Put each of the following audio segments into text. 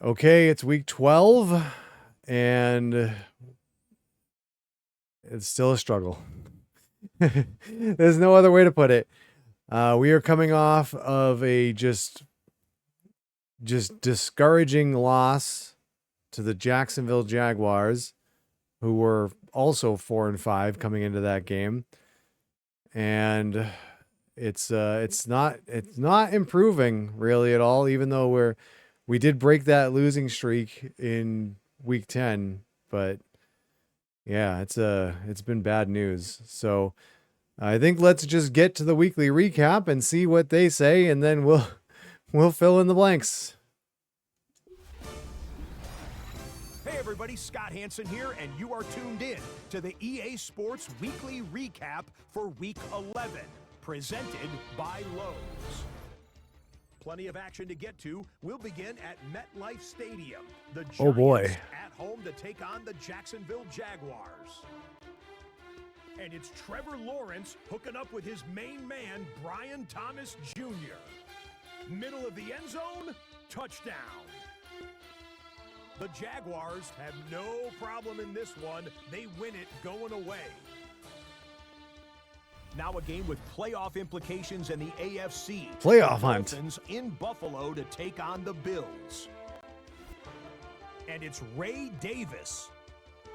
Okay, it's week 12, and it's still a struggle. There's no other way to put it. We are coming off of a just discouraging loss to the Jacksonville Jaguars, who were also 4-5 coming into that game, and it's not improving really at all. Even though we did break that losing streak in week 10, but yeah, it's been bad news. So I think let's just get to the weekly recap and see what they say, and then we'll fill in the blanks. Hey everybody, Scott Hansen here, and you are tuned in to the EA Sports Weekly Recap for Week 11, presented by Lowe's. Plenty of action to get to. We'll begin at MetLife Stadium. The Giants Oh boy. at home to take on the Jacksonville Jaguars. And it's Trevor Lawrence hooking up with his main man, Brian Thomas Jr. Middle of the end zone, touchdown. The Jaguars have no problem in this one. They win it going away. Now a game with playoff implications in the AFC. Playoff hunt. Dolphins in Buffalo to take on the Bills. And it's Ray Davis.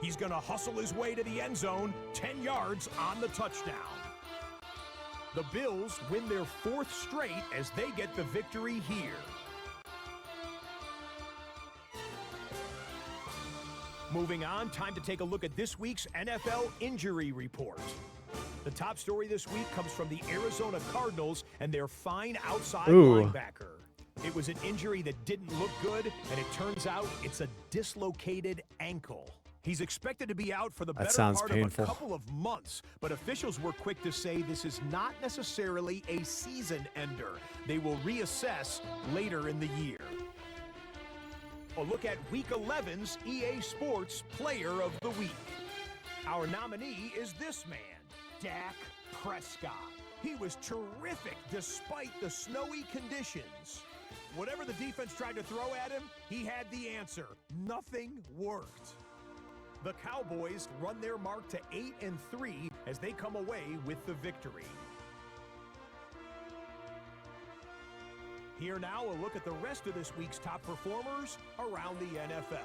He's going to hustle his way to the end zone, 10 yards on the touchdown. The Bills win their fourth straight as they get the victory here. Moving on, time to take a look at this week's NFL injury report. The top story this week comes from the Arizona Cardinals and their fine outside linebacker. It was an injury that didn't look good, and it turns out it's a dislocated ankle. He's expected to be out for the better part of a couple of months, but officials were quick to say this is not necessarily a season ender. They will reassess later in the year. A look at Week 11's EA Sports Player of the Week. Our nominee is this man, Dak Prescott. He was terrific despite the snowy conditions. Whatever the defense tried to throw at him, he had the answer. Nothing worked. The Cowboys run their mark to 8-3 as they come away with the victory. Here now, a look at the rest of this week's top performers around the NFL.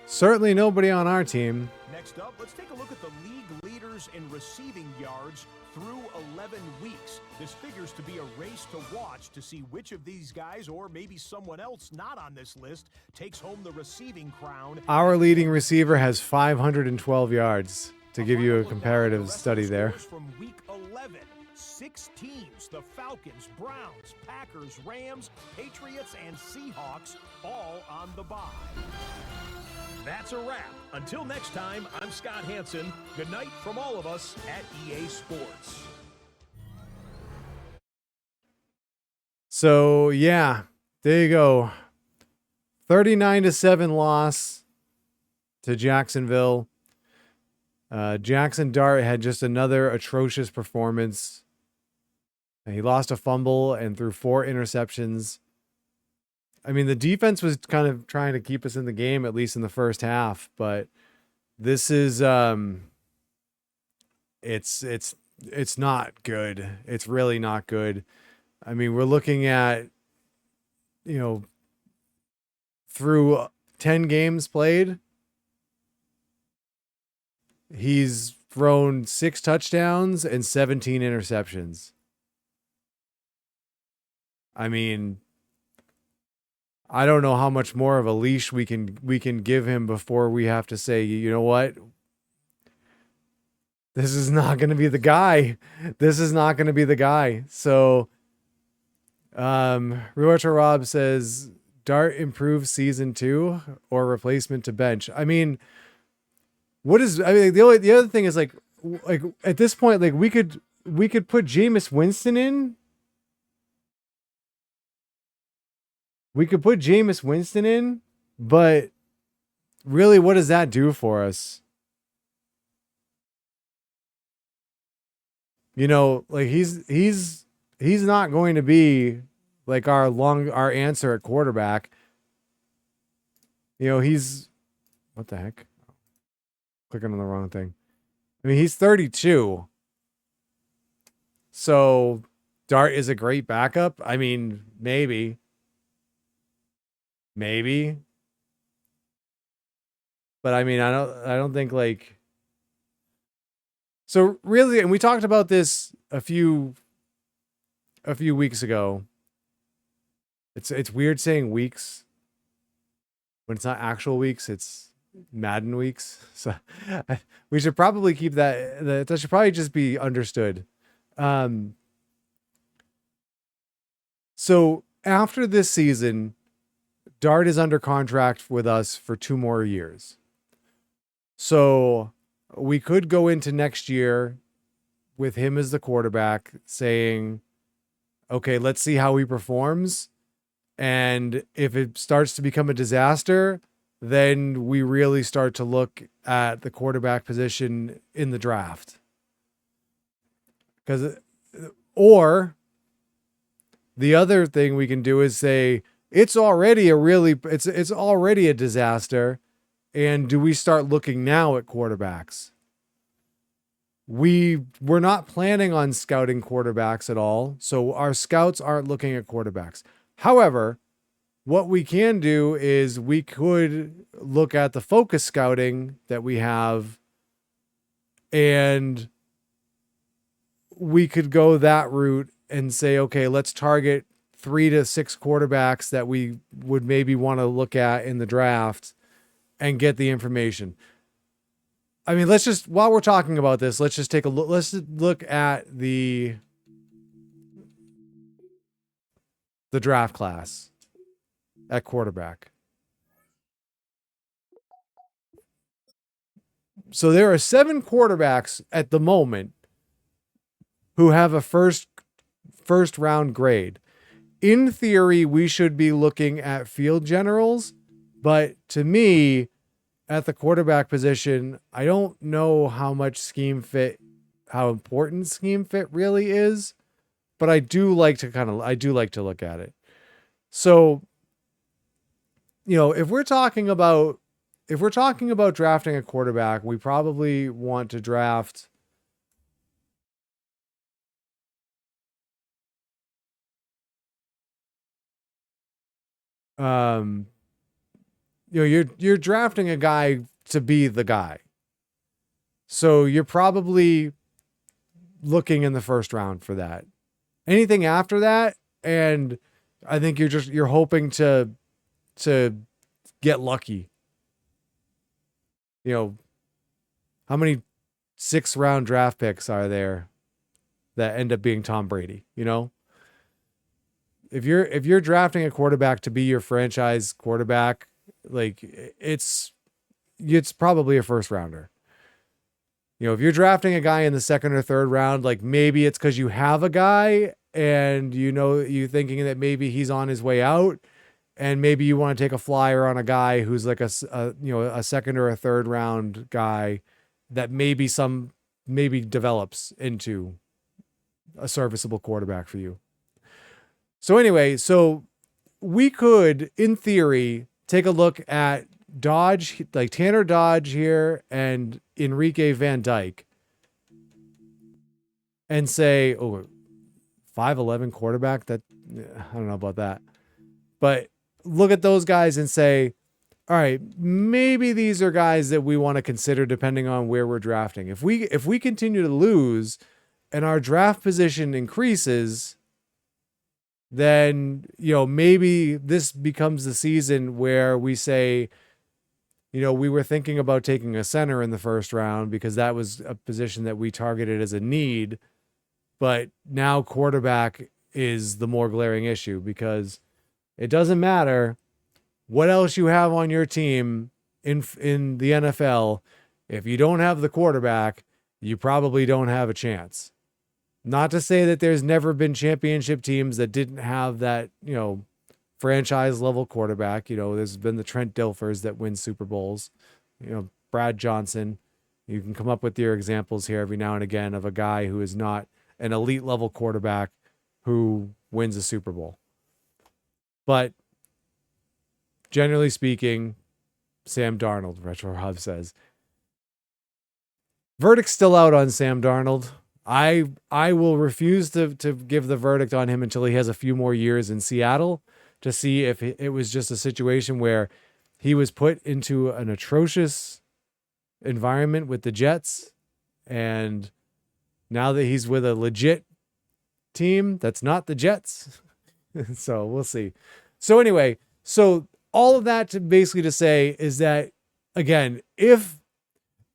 Certainly nobody on our team. Next up, let's take a look at the league leaders in receiving yards through 11 weeks. This figures to be a race to watch to see which of these guys, or maybe someone else not on this list, takes home the receiving crown. Our leading receiver has 512 yards, to give you a comparative study there. From week 11. 6 teams, the Falcons, Browns, Packers, Rams, Patriots, and Seahawks, all on the bye. That's a wrap. Until next time, I'm Scott Hansen. Good night from all of us at EA Sports. So, yeah, there you go. 39-7 loss to Jacksonville. Jaxson Dart had just another atrocious performance. He lost a fumble and threw 4 interceptions. I mean, the defense was kind of trying to keep us in the game, at least in the first half, but this is it's not good. It's really not good. I mean, we're looking at, through 10 games played, he's thrown 6 touchdowns and 17 interceptions. I mean, I don't know how much more of a leash we can give him before we have to say, you know what? This is not going to be the guy. This is not going to be the guy. So, Ruacha Rob says, Dart improves season 2 or replacement to bench. I mean, the other thing is like at this point, like we could put Jameis Winston in. We could put Jameis Winston in, but really, what does that do for us? Like he's not going to be like our answer at quarterback. He's what the heck? Clicking on the wrong thing. I mean, he's 32. So Dart is a great backup. I mean, maybe. Maybe. But I mean, I don't think like so really, and we talked about this a few weeks ago. It's weird saying weeks when it's not actual weeks, it's Madden weeks. So we should probably keep that should probably just be understood. So after this season, Dart is under contract with us for 2 more years. So we could go into next year with him as the quarterback saying, okay, let's see how he performs. And if it starts to become a disaster, then we really start to look at the quarterback position in the draft. Or the other thing we can do is say, it's already a disaster. And do we start looking now at quarterbacks? We're not planning on scouting quarterbacks at all. So our scouts aren't looking at quarterbacks. However, what we can do is we could look at the focus scouting that we have, and we could go that route and say, okay, let's target 3 to 6 quarterbacks that we would maybe want to look at in the draft and get the information. I mean, while we're talking about this, let's just take a look. Let's look at the draft class at quarterback. So there are 7 quarterbacks at the moment who have a first round grade. In theory, we should be looking at field generals, but to me, at the quarterback position, I don't know how important scheme fit really is, but I do like to look at it. So, if we're talking about drafting a quarterback, we probably want to draft you're drafting a guy to be the guy. So you're probably looking in the first round for that. Anything after that, and I think you're hoping to get lucky. How many 6th round draft picks are there that end up being Tom Brady? If you're drafting a quarterback to be your franchise quarterback, like it's probably a first rounder. If you're drafting a guy in the 2nd or 3rd round, like maybe it's because you have a guy and you're thinking that maybe he's on his way out, and maybe you want to take a flyer on a guy who's like a 2nd or a 3rd round guy that maybe develops into a serviceable quarterback for you. So anyway, we could, in theory, take a look at Dodge, like Tanner Dodge here and Enrique Van Dyke, and say, 5'11" quarterback. That I don't know about that, but look at those guys and say, all right, maybe these are guys that we want to consider depending on where we're drafting. If we continue to lose and our draft position increases, then, maybe this becomes the season where we say, we were thinking about taking a center in the 1st round because that was a position that we targeted as a need. But now quarterback is the more glaring issue, because it doesn't matter what else you have on your team in the NFL. If you don't have the quarterback, you probably don't have a chance. Not to say that there's never been championship teams that didn't have that, franchise level quarterback. There's been the Trent Dilfers that win Super Bowls, Brad Johnson. You can come up with your examples here every now and again of a guy who is not an elite level quarterback who wins a Super Bowl. But generally speaking, Sam Darnold, Retro Rob says. Verdict's still out on Sam Darnold. I will refuse to give the verdict on him until he has a few more years in Seattle to see if it was just a situation where he was put into an atrocious environment with the Jets, and now that he's with a legit team that's not the Jets. So we'll see. So anyway, so all of that to basically to say is that, again, if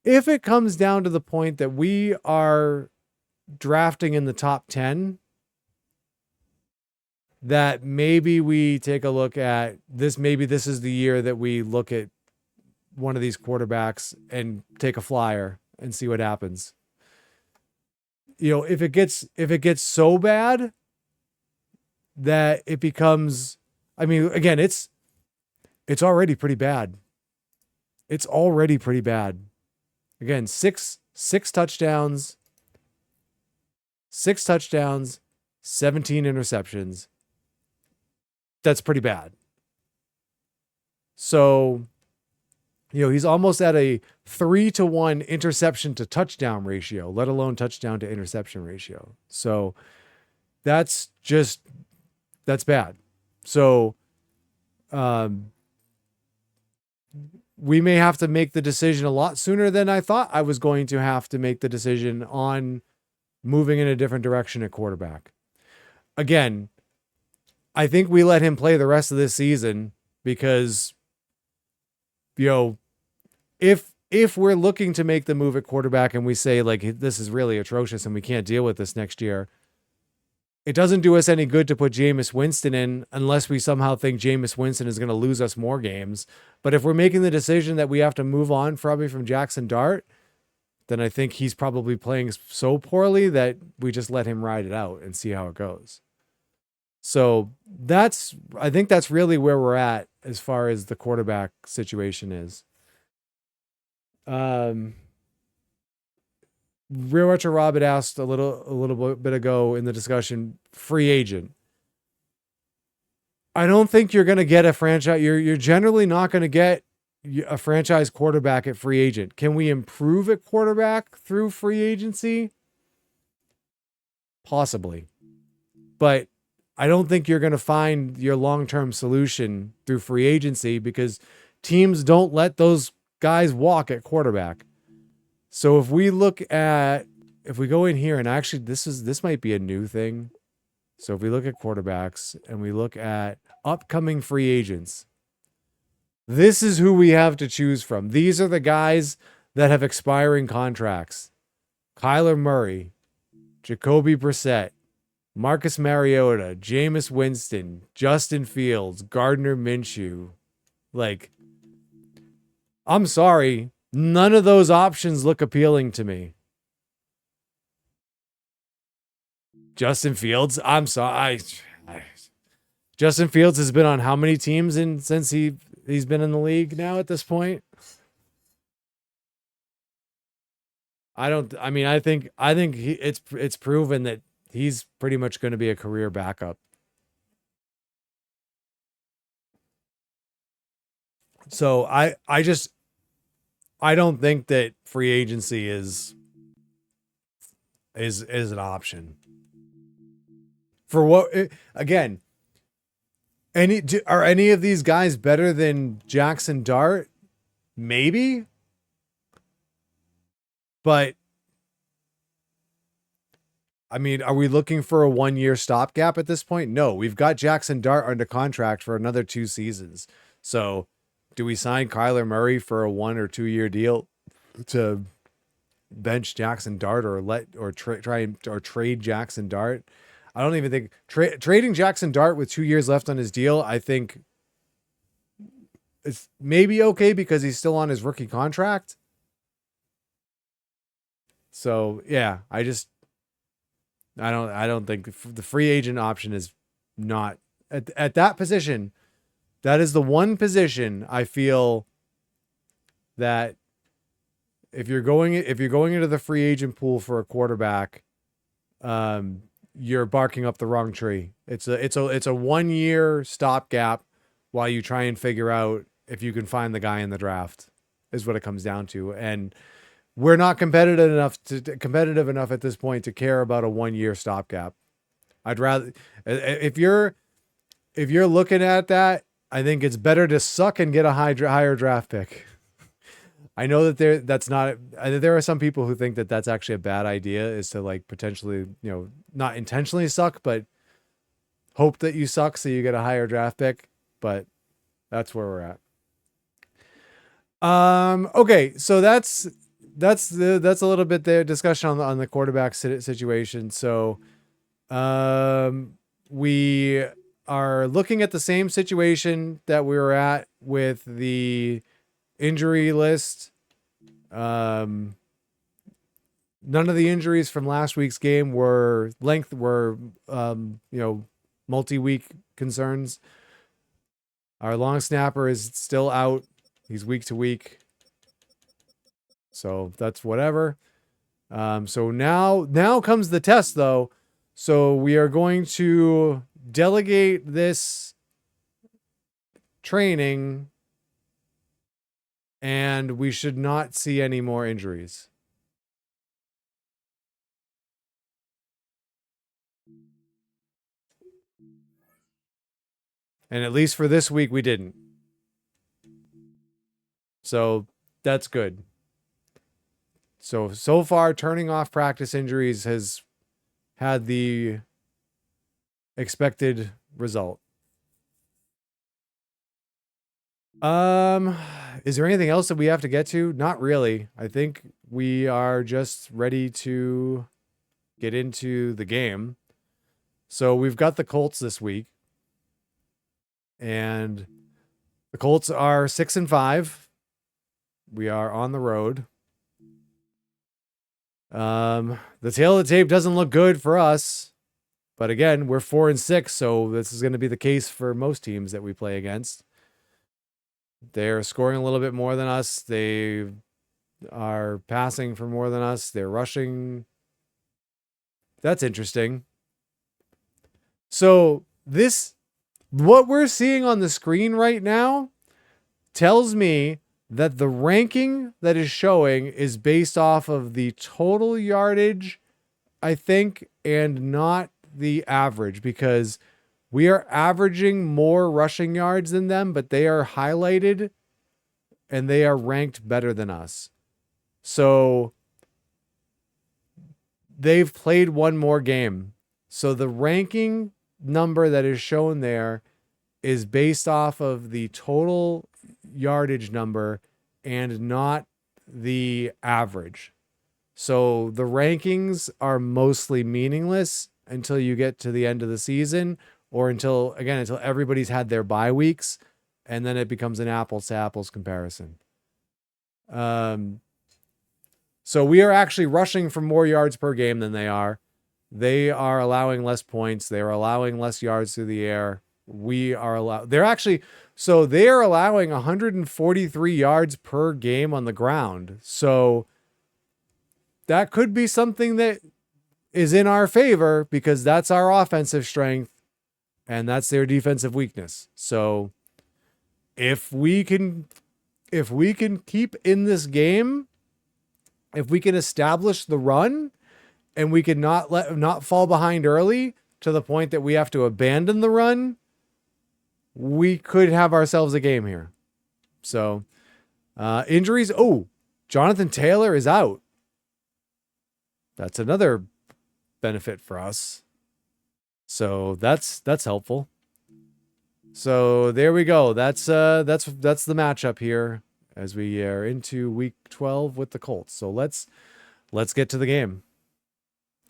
it comes down to the point that we are drafting in the top 10, that maybe we take a look at this. Maybe this is the year that we look at one of these quarterbacks and take a flyer and see what happens. You know, if it gets so bad that it becomes, I mean, again, it's already pretty bad. It's already pretty bad. Again, six touchdowns, 17 interceptions. That's pretty bad. So, you know, he's almost at a 3-to-1 interception to touchdown ratio, let alone touchdown to interception ratio. So that's bad. So, we may have to make the decision a lot sooner than I thought I was going to have to make the decision on moving in a different direction at quarterback. Again, I think we let him play the rest of this season because, you know, if we're looking to make the move at quarterback and we say, like, this is really atrocious and we can't deal with this next year, it doesn't do us any good to put Jameis Winston in unless we somehow think Jameis Winston is going to lose us more games. But if we're making the decision that we have to move on probably from Jaxson Dart, then I think he's probably playing so poorly that we just let him ride it out and see how it goes. So I think that's really where we're at as far as the quarterback situation is. Real Retro Rob had asked a little bit ago in the discussion, free agent. I don't think you're going to get a franchise. You're generally not going to get a franchise quarterback at free agent. Can we improve at quarterback through free agency? Possibly. But I don't think you're going to find your long-term solution through free agency because teams don't let those guys walk at quarterback. So if we go in here and actually this might be a new thing. So if we look at quarterbacks and we look at upcoming free agents, this is who we have to choose from. These are the guys that have expiring contracts. Kyler Murray, Jacoby Brissett, Marcus Mariota, Jameis Winston, Justin Fields, Gardner Minshew. Like, I'm sorry, none of those options look appealing to me. Justin Fields, I'm sorry. Justin Fields has been on how many teams since he's been in the league now at this point? I think it's proven that he's pretty much going to be a career backup. So I don't think that free agency is an option. For what, again, are any of these guys better than Jaxson Dart? Maybe. But I mean, are we looking for a 1-year stopgap at this point? No, we've got Jaxson Dart under contract for another 2 seasons. So do we sign Kyler Murray for a 1 or 2 year deal to bench Jaxson Dart or trade Jaxson Dart? I don't even think trading Jaxson Dart with 2 years left on his deal, I think it's maybe okay because he's still on his rookie contract. So yeah, I don't think the free agent option is not at that position. That is the one position I feel that if you're going into the free agent pool for a quarterback, you're barking up the wrong tree. It's a 1 year stopgap while you try and figure out if you can find the guy in the draft, is what it comes down to. And we're not competitive enough at this point to care about a 1-year stopgap. I'd rather, if you're looking at that, I think it's better to suck and get a higher draft pick. I know that there are some people who think that that's actually a bad idea, is to like potentially, not intentionally suck, but hope that you suck so you get a higher draft pick. But that's where we're at. Okay, so that's a little bit there discussion on the quarterback situation. So we are looking at the same situation that we were at with the injury list. None of the injuries from last week's game were multi-week concerns. Our long snapper is still out. He's week to week. So that's whatever. So now comes the test though. So we are going to delegate this training, and we should not see any more injuries. And at least for this week, we didn't. So that's good. So far, turning off practice injuries has had the expected result. Is there anything else that we have to get to? Not really. I think we are just ready to get into the game. So we've got the Colts this week, and the Colts are 6-5. We are on the road. The tail of the tape doesn't look good for us, but again, we're 4-6, so this is going to be the case for most teams that we play against. They're scoring a little bit more than us. They are passing for more than us. They're rushing. That's interesting. So what we're seeing on the screen right now tells me that the ranking that is showing is based off of the total yardage, I think, and not the average, because we are averaging more rushing yards than them, but they are highlighted and they are ranked better than us. So they've played one more game. So the ranking number that is shown there is based off of the total yardage number and not the average. So the rankings are mostly meaningless until you get to the end of the season, or until everybody's had their bye weeks, and then it becomes an apples to apples comparison. So we are actually rushing for more yards per game than they are. They are allowing less points. They are allowing less yards through the air. They are allowing 143 yards per game on the ground. So that could be something that is in our favor, because that's our offensive strength and that's their defensive weakness. So if we can keep in this game, if we can establish the run, and we can not fall behind early to the point that we have to abandon the run, we could have ourselves a game here. So injuries. Oh, Jonathan Taylor is out. That's another benefit for us. So that's helpful. So there we go. That's the matchup here as we are into week 12 with the Colts. So let's get to the game.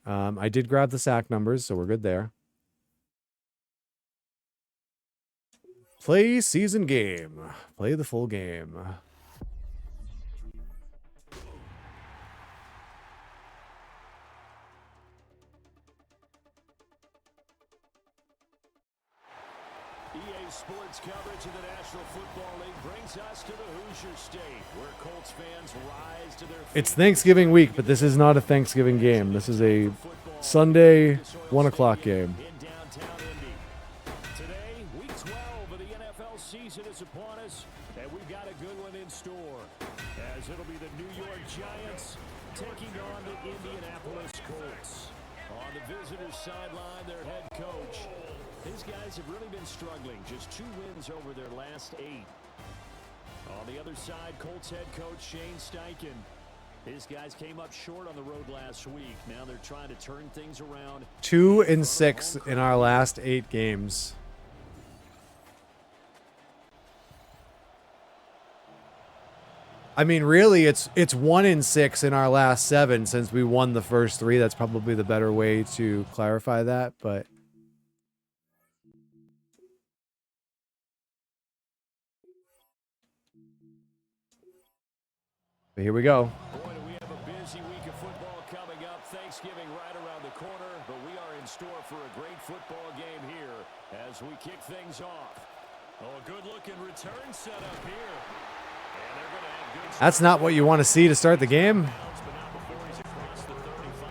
I did grab the sack numbers, so we're good there. Play season game. Play the full game. EA Sports coverage of the National Football League brings us to the Hoosier State, where Colts fans rise to their feet. It's Thanksgiving week, but this is not a Thanksgiving game. This is a Sunday 1 o'clock game. In downtown Indy. Today, week 12 of the NFL season is upon us, and York Giants taking on the Indianapolis Colts. On the visitors' sideline, their head coach. These guys have really been struggling. Just 2 wins over their last 8. On the other side, Colts head coach Shane Steichen. His guys came up short on the road last week. Now they're trying to turn things around. 2-6 in our last 8 games. I mean, really, it's 1-6 in our last 7 since we won the first 3. That's probably the better way to clarify that, but here we go. Boy, do we have a busy week of football coming up. Thanksgiving right around the corner, but we are in store for a great football game here as we kick things off. Oh, a good-looking return set up here. And they're going to have good. That's not what you want to see to start the game. But not before he's across the 35.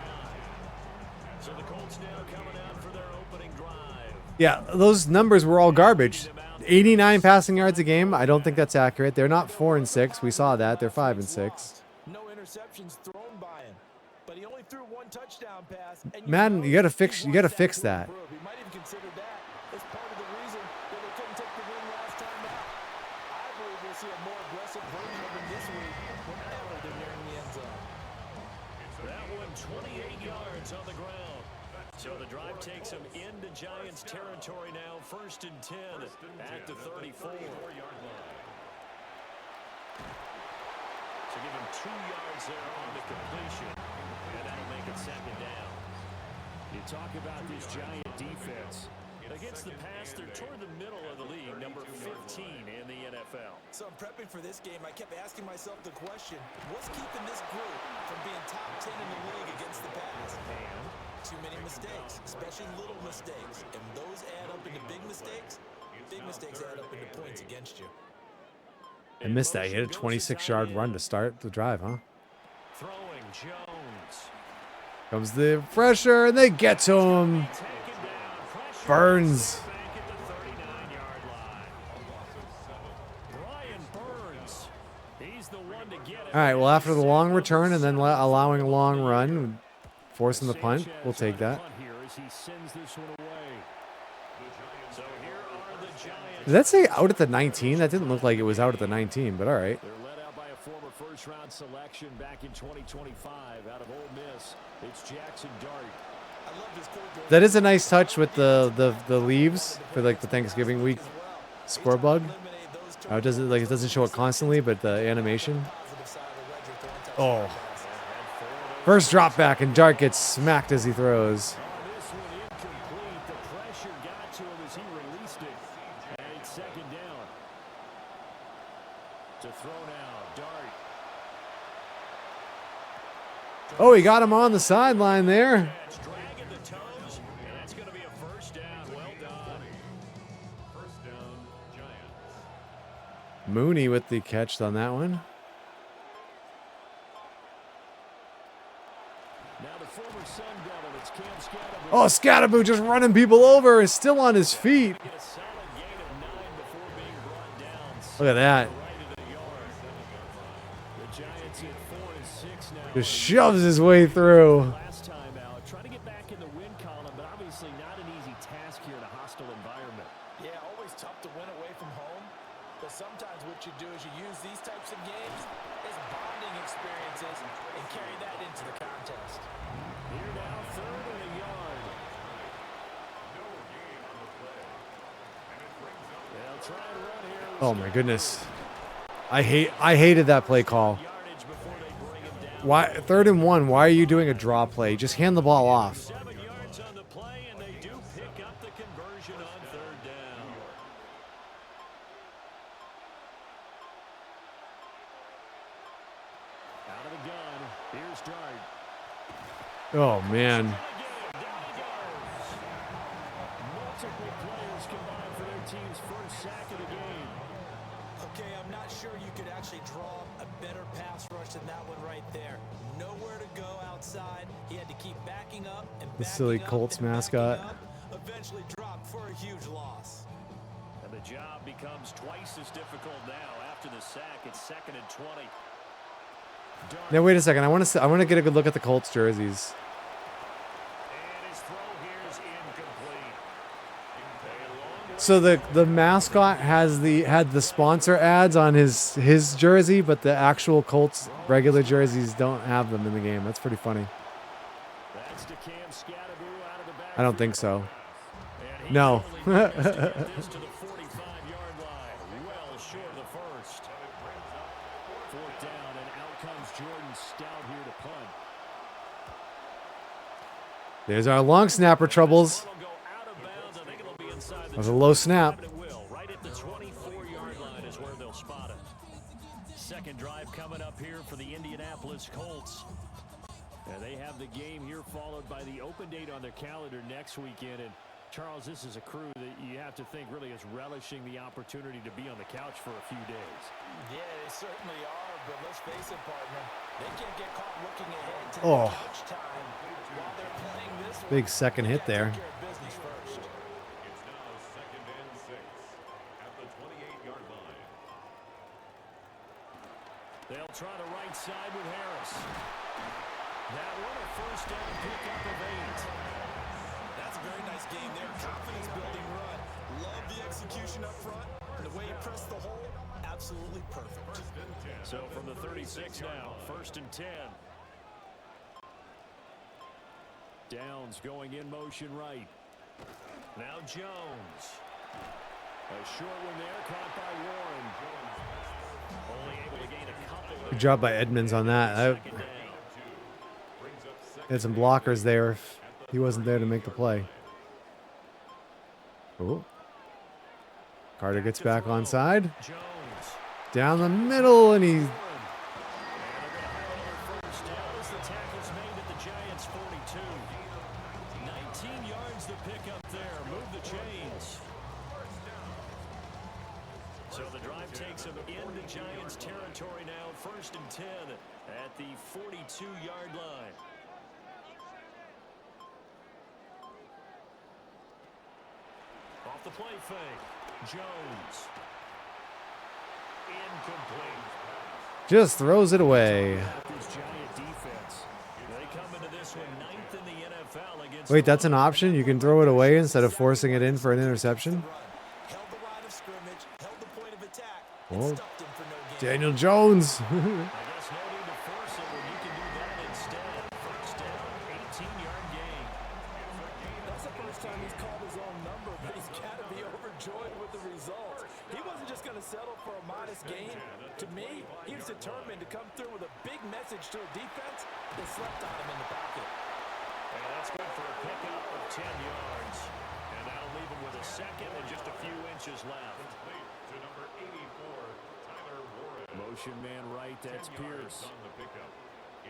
So the Colts now coming out for their opening drive. Yeah, those numbers were all garbage. 89 passing yards a game. I don't think that's accurate. They're not 4-6. We saw that. They're 5-6. No interceptions thrown by him, but he only threw 1 touchdown pass. And Madden, you gotta fix that. We might even consider that as part of the reason that they couldn't take the win last time out. I believe we'll see a more aggressive version of him this week whenever they're nearing the end zone. That one 28 yards on the ground. So the drive takes him into Giants territory now. 1st and 10 at the 34-yard line. So give him 2 yards there on the completion, and that'll make it 2nd down. You talk about this Giant defense. Against the pass, they're toward the middle of the league, number 15 in the NFL. So in prepping for this game, I kept asking myself the question, what's keeping this group from being top 10 in the league against the pass? And Too many mistakes, especially little mistakes. And those add up into big mistakes. Big mistakes add up into points against you. I missed that. He had a 26-yard run to start the drive, huh? throwing Jones. Comes the pressure, and they get to him. Taken down. Pressure. Burns. Back at the 39-yard line. Brian Burns. He's the one to get it. All right, well, after the long return and then allowing a long run, forcing the punt, we'll take that. Here as he sends this one away. So here are the Giants. Did that say out at the 19? That didn't look like it was out at the 19, but all right. They're led out by a former first-round selection back in 2025 out of Ole Miss. It's Jaxson Dart. I love this quarterback. That is a nice touch with the leaves for like the Thanksgiving week score bug. It doesn't show it constantly, but the animation. Oh. First drop back, and Dart gets smacked as he throws. This one incomplete. The pressure got to him as he released it. And it's 2nd down. To throw now, Dart. Oh, he got him on the sideline there. That's dragging the toes, and that's going to be a 1st down. Well done. 1st down, Giants. Mooney with the catch on that one. Now the former Sun Devil, it's Cam Scatterbrain. Oh, Scatterboo just running people over, is still on his feet. Get a solid gain of 9 before being brought down. Look at that. Right of the yard. The Giants at 4-6 now. Just shoves his way through. Last time out, trying to get back in the win column, but obviously not an easy task here in a hostile environment. Yeah, always tough to win away from home. But sometimes what you do is you use these types of games as bonding experiences and carry that into the contest. Here now, 3rd and a yard. They'll try and run here. Oh my goodness. I hated that play call. Yardage before they bring him down. Why 3rd and 1? Why are you doing a draw play? Just hand the ball off. 7 yards on the play, and they do pick up the conversion on 3rd down. Out of the gun, here's Dart. Oh man. Multiple players combined for their team's 1st sack of the game. Okay, I'm not sure you could actually draw a better pass rush than that one right there. Nowhere to go outside. He had to keep backing up and The backing silly up Colts and backing mascot. up. Eventually dropped for a huge loss. And the job becomes twice as difficult now after the sack. It's 2nd and 20. Now wait a second. I want to get a good look at the Colts jerseys. And his throw here is incomplete. So the mascot had the sponsor ads on his jersey, but the actual Colts regular jerseys don't have them in the game. That's pretty funny. That's to Cam Scatteroo out of the back. I don't think so. And he No. only managed to get this to the 45-yard line. Well short of the first. Fourth down, and out comes Jordan Stout here to punt. There's our long snapper troubles. Ball will go out of bounds. I think it'll be inside the That was a low snap. It will. Right at the 24-yard line is where they'll spot it. Second drive coming up here for the Indianapolis Colts. And they have the game here followed by the open date on their calendar next weekend. And Charles, this is a crew that you have to think really is relishing the opportunity to be on the couch for a few days. Yeah, they certainly are, but let's face it, partner. They can't get caught looking ahead to Oh. the couch time while they're playing this one. Big second hit there. Take care of business first. It's now 2nd and 6 at the 28-yard line. They'll try the right side with Harris. That one a first down pickup of 8. That's a very nice game there. Confidence building run. Love the execution up front. And the way he pressed the hole, absolutely perfect. So from the 36 now, 1st and 10. Downs going in motion right. Now Jones. A short one there, caught by Warren. Only able to gain a couple. Good job by Edmonds on that. Second down. Had some blockers there if he wasn't there to make the play. Oh. Carter gets back onside. Jones. Down the middle, and he... And they're going to have another first down as the tackle's made at the Giants' 42. 19 yards the pickup there. Move the chains. So the drive takes them into Giants territory now. 1st and 10 at the 42-yard line. Off the play fake. Jones. Incomplete. just throws it away. This Giant defense. They come into this one 9th in the NFL against Wait, that's an option? You can throw it away instead of forcing it in for an interception? Held the line of scrimmage, held the point of attack, Oh. and stuffed him for no gain. Daniel Jones. I guess no need to force it when you can do that instead. First down, 18-yard gain. That's the first time he's called his own number, but he's got to be overjoyed with the results. He wasn't just going to settle for a modest gain. To me, he was determined to come through with a big message to a defense that slept on him in the pocket. And that's good for a pickup of 10 yards. And that'll leave him with a second and just a few inches left. To number 84, Tyler Warren. Motion man right, that's 10 yards Pierce. on the pickup.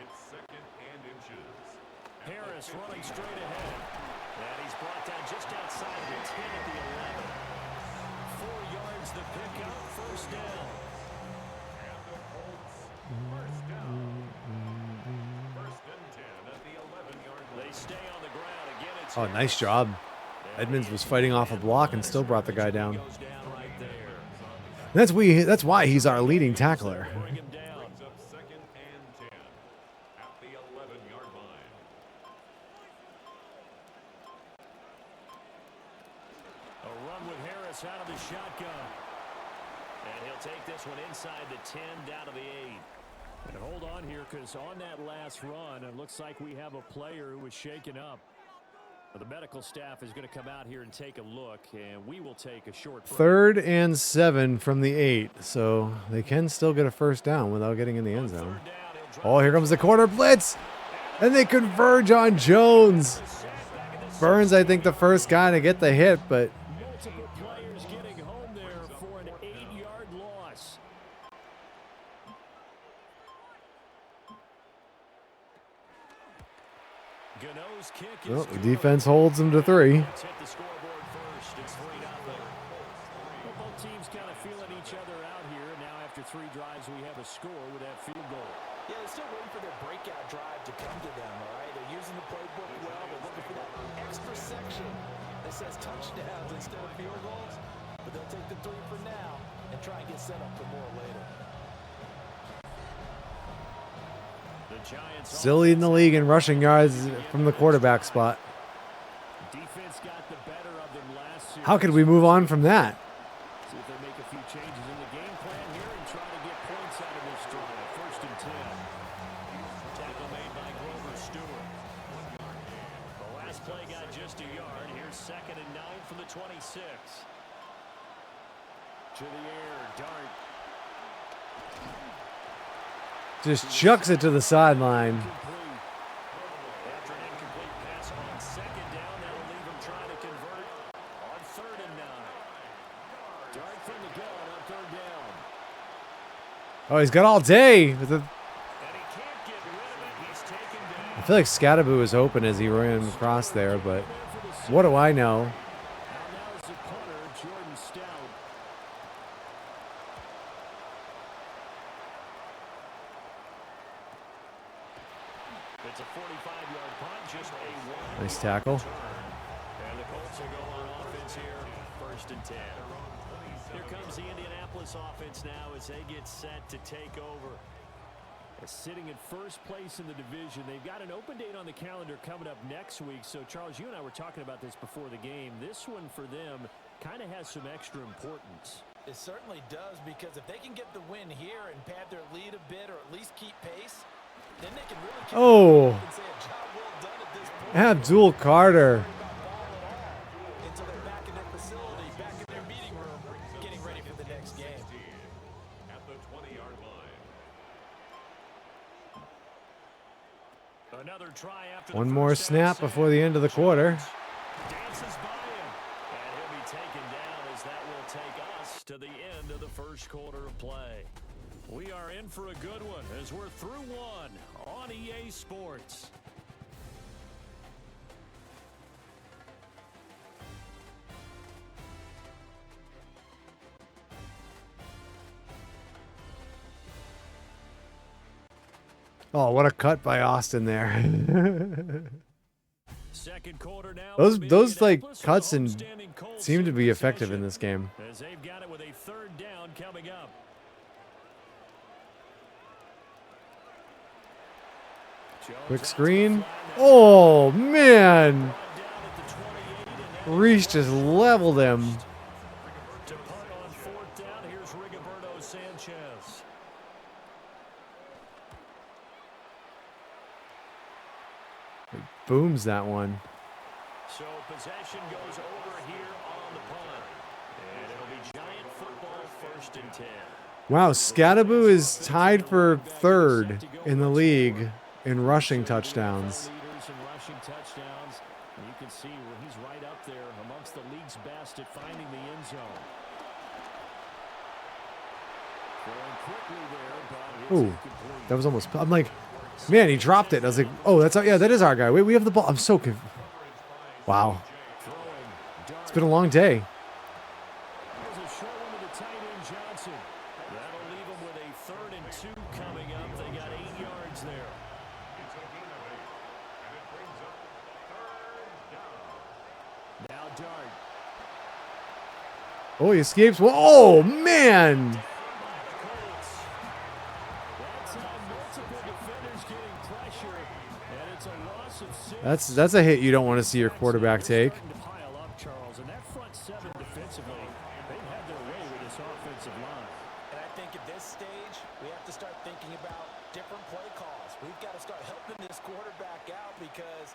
It's 2nd and inches. Harris running straight ahead. And he's brought down just outside the 10 at the 11. 4 yards the pickup, first down. And the Colts, first down. 1st and 10 at the 11-yard line. They stay on the ground. Again, it's Oh, nice job. Edmonds was fighting off a block and still brought the guy down. goes down right there. That's why he's our leading tackler. Bring him down. Brings up 2nd and 10 at the 11-yard line. A run with Harris out of the shotgun. And he'll take this one inside the 10, down to the 8. And hold on here, because on that last run, it looks like we have a player who was shaken up. The medical staff is going to come out here and take a look, and we will take a short break. 3rd and 7 from the 8, so they can still get a first down without getting in the end zone. Third down, he'll drop Oh, here comes the corner blitz, and they converge on Jones. Burns, I think, the first guy to get the hit, but multiple players getting home there for an 8-yard loss. Gano's kick is well, the good. defense holds them to 3. Let's hit the scoreboard first. It's 3-0. Well, both teams kind of feeling each other out here. Now after 3 drives, we have a score with that field goal. Yeah, they're still waiting for their breakout drive to come to them, all right? They're using the playbook well. They're looking for that extra section that says touchdowns instead of field goals. But they'll take the 3 for now and try and get set up for more later. Still leading the league in rushing yards from the quarterback spot. Defense got the better of them last series. How could we move on from that? See if they make a few changes in the game plan here and try to get points out of this drive. 1st and 10. Tackle made by Grover Stewart. The last play got just a yard. Here's 2nd and 9 from the 26. To the air, Dart. Just chucks it to the sideline. After an incomplete pass on 2nd down, that'll leave him trying to convert on 3rd and 9. Dart from the gun on 3rd down. Oh, he's got all day. And he can't get rid of it. He's taken down. I feel like Scatterbo was open as he ran across there, but what do I know? Now is the punter, Jordan Stout. It's a 45-yard punt, just a one. Nice tackle. And the Colts will go on offense here, 1st and 10. Here comes the Indianapolis offense now as they get set to take over. Sitting in 1st place in the division. They've got an open date on the calendar coming up next week. So, Charles, you and I were talking about this before the game. This one for them kind of has some extra importance. It certainly does, because if they can get the win here and pad their lead a bit or at least keep pace, then they can really keep Oh, and say a job well done at this point. Abdul Carter. Until they're back in their facility, back in their meeting room, getting ready for the next game. At the 20-yard line. Another try after One the more first snap down. before the end of the quarter. Dances by him. And he'll be taken down as that will take us to the end of the 1st quarter of play. We are in for a good one as we're through one on EA Sports. Oh, what a cut by Austin there. 2nd quarter now. those like Indianapolis with cuts the and homestanding Colts seem to in be effective in possession this game. as they've got it with a 3rd down coming up. Quick screen. Oh, man. Reese just leveled him. To punt on 4th down, here's Rigoberto Sanchez. Booms that one. So possession goes over here on the punt. And it'll be Giant football, 1st and 10. Wow, Scatterbo is tied for 3rd in the league in rushing touchdowns. Leaders in rushing touchdowns. And you can see where he's right up there amongst the league's best at finding the end zone. Going quickly there, but Ooh, that was almost. I'm like, man, he dropped it. I was like, oh, yeah, that is our guy. Wait, we have the ball. I'm so confused. Wow, it's been a long day. Here's a short one to the tight end, Jaxson. That'll leave him with a 3rd and 2 coming up. They got 8 yards there. It's a gain of 8. And it brings up 3rd down. Now Dart. Oh, he escapes. Well, oh, man. That's how multiple defenders getting pressure, and it's a loss of 6. That's a hit you don't want to see your quarterback take. Starting to pile up, Charles, and that front 7 defensively, they've had their way with this offensive line. And I think at this stage, we have to start thinking about different play calls. We've got to start helping this quarterback out because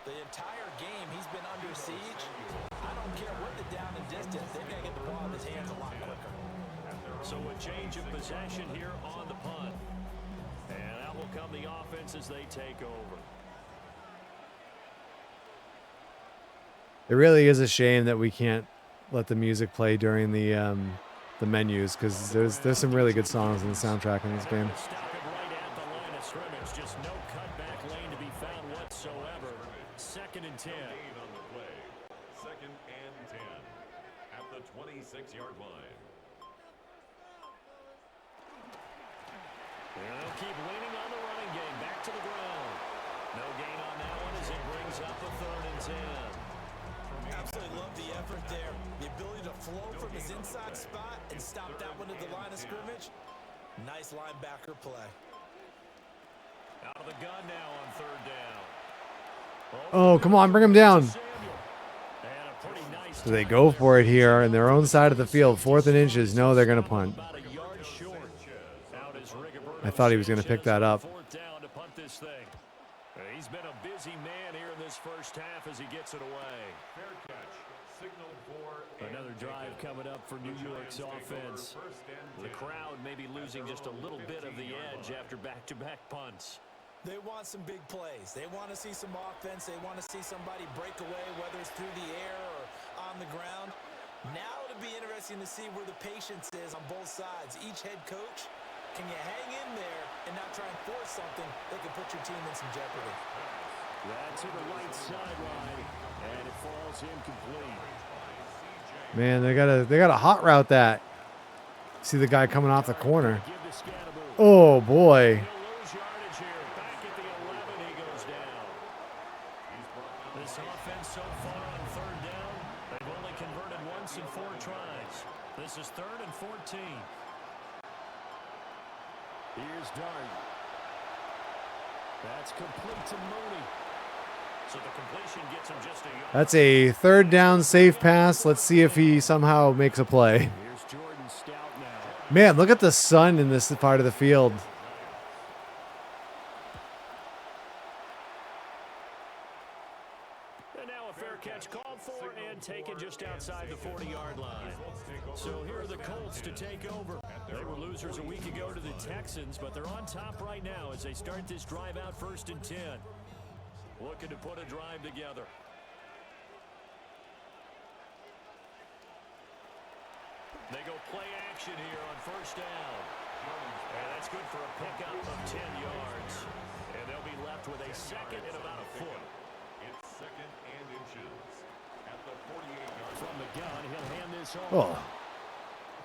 the entire game he's been under siege. I don't care what the down and distance, they've got to get the ball in his hands a lot quicker. So a change of possession here on the punt. And out will come the offense as they take over. It really is a shame that we can't let the music play during the menus because there's some really good songs in the soundtrack in this game. Stop it right at the line of scrimmage. Just no cutback lane to be found whatsoever. 2nd and 10. Gain on the play. 2nd and 10. At the 26-yard line. And they'll keep leaning on the running game. Back to the ground. No gain on that one as it brings up a 3rd and 10. Absolutely love the effort there. The ability to flow from his inside spot and stop that one at the line of scrimmage. Nice linebacker play. Out of the gun now on third down. Oh, come on, bring him down. Samuel. And a pretty nice So they time go there for it the here in defense. their own side of the field. 4th and inches. No, they're going to punt. About a yard short. Out is Rigoberto I thought he was going to pick that up. Sanchez on fourth down to punt this thing. He's been a busy man here in this first half as he gets it away. Fair catch. Signal for Another drive coming up for New York's offense. The crowd may be losing just a little bit of the edge after back-to-back punts. They want some big plays. They want to see some offense. They want to see somebody break away, whether it's through the air or on the ground. Now it'll be interesting to see where the patience is on both sides. Each head coach, can you hang in there and not try and force something that could put your team in some jeopardy? That's to the right sideline, and it falls incomplete. Man, they gotta hot route that. See the guy coming off the corner. Give to Scatterbo. Oh boy. He'll lose yardage here. Back at the 11, he goes down. This offense so far on third down, they've only converted once in 4 tries. This is 3rd and 14. Here's Dart. That's complete to Mooney. So the completion gets him just a yard. That's a 3rd down safe pass. Let's see if he somehow makes a play. Here's Jordan Stout now. Man, look at the sun in this part of the field. And now a fair catch called for and taken just outside the 40-yard line. So here are the Colts to take over. They were losers a week ago to the Texans, but they're on top right now as they start this drive out 1st and 10. Looking to put a drive together. They go play action here on 1st down. And that's good for a pickup of 10 yards. And they'll be left with a 2nd and about a foot. It's 2nd and inches at the 48-yard From the gun, he'll hand this off. Oh,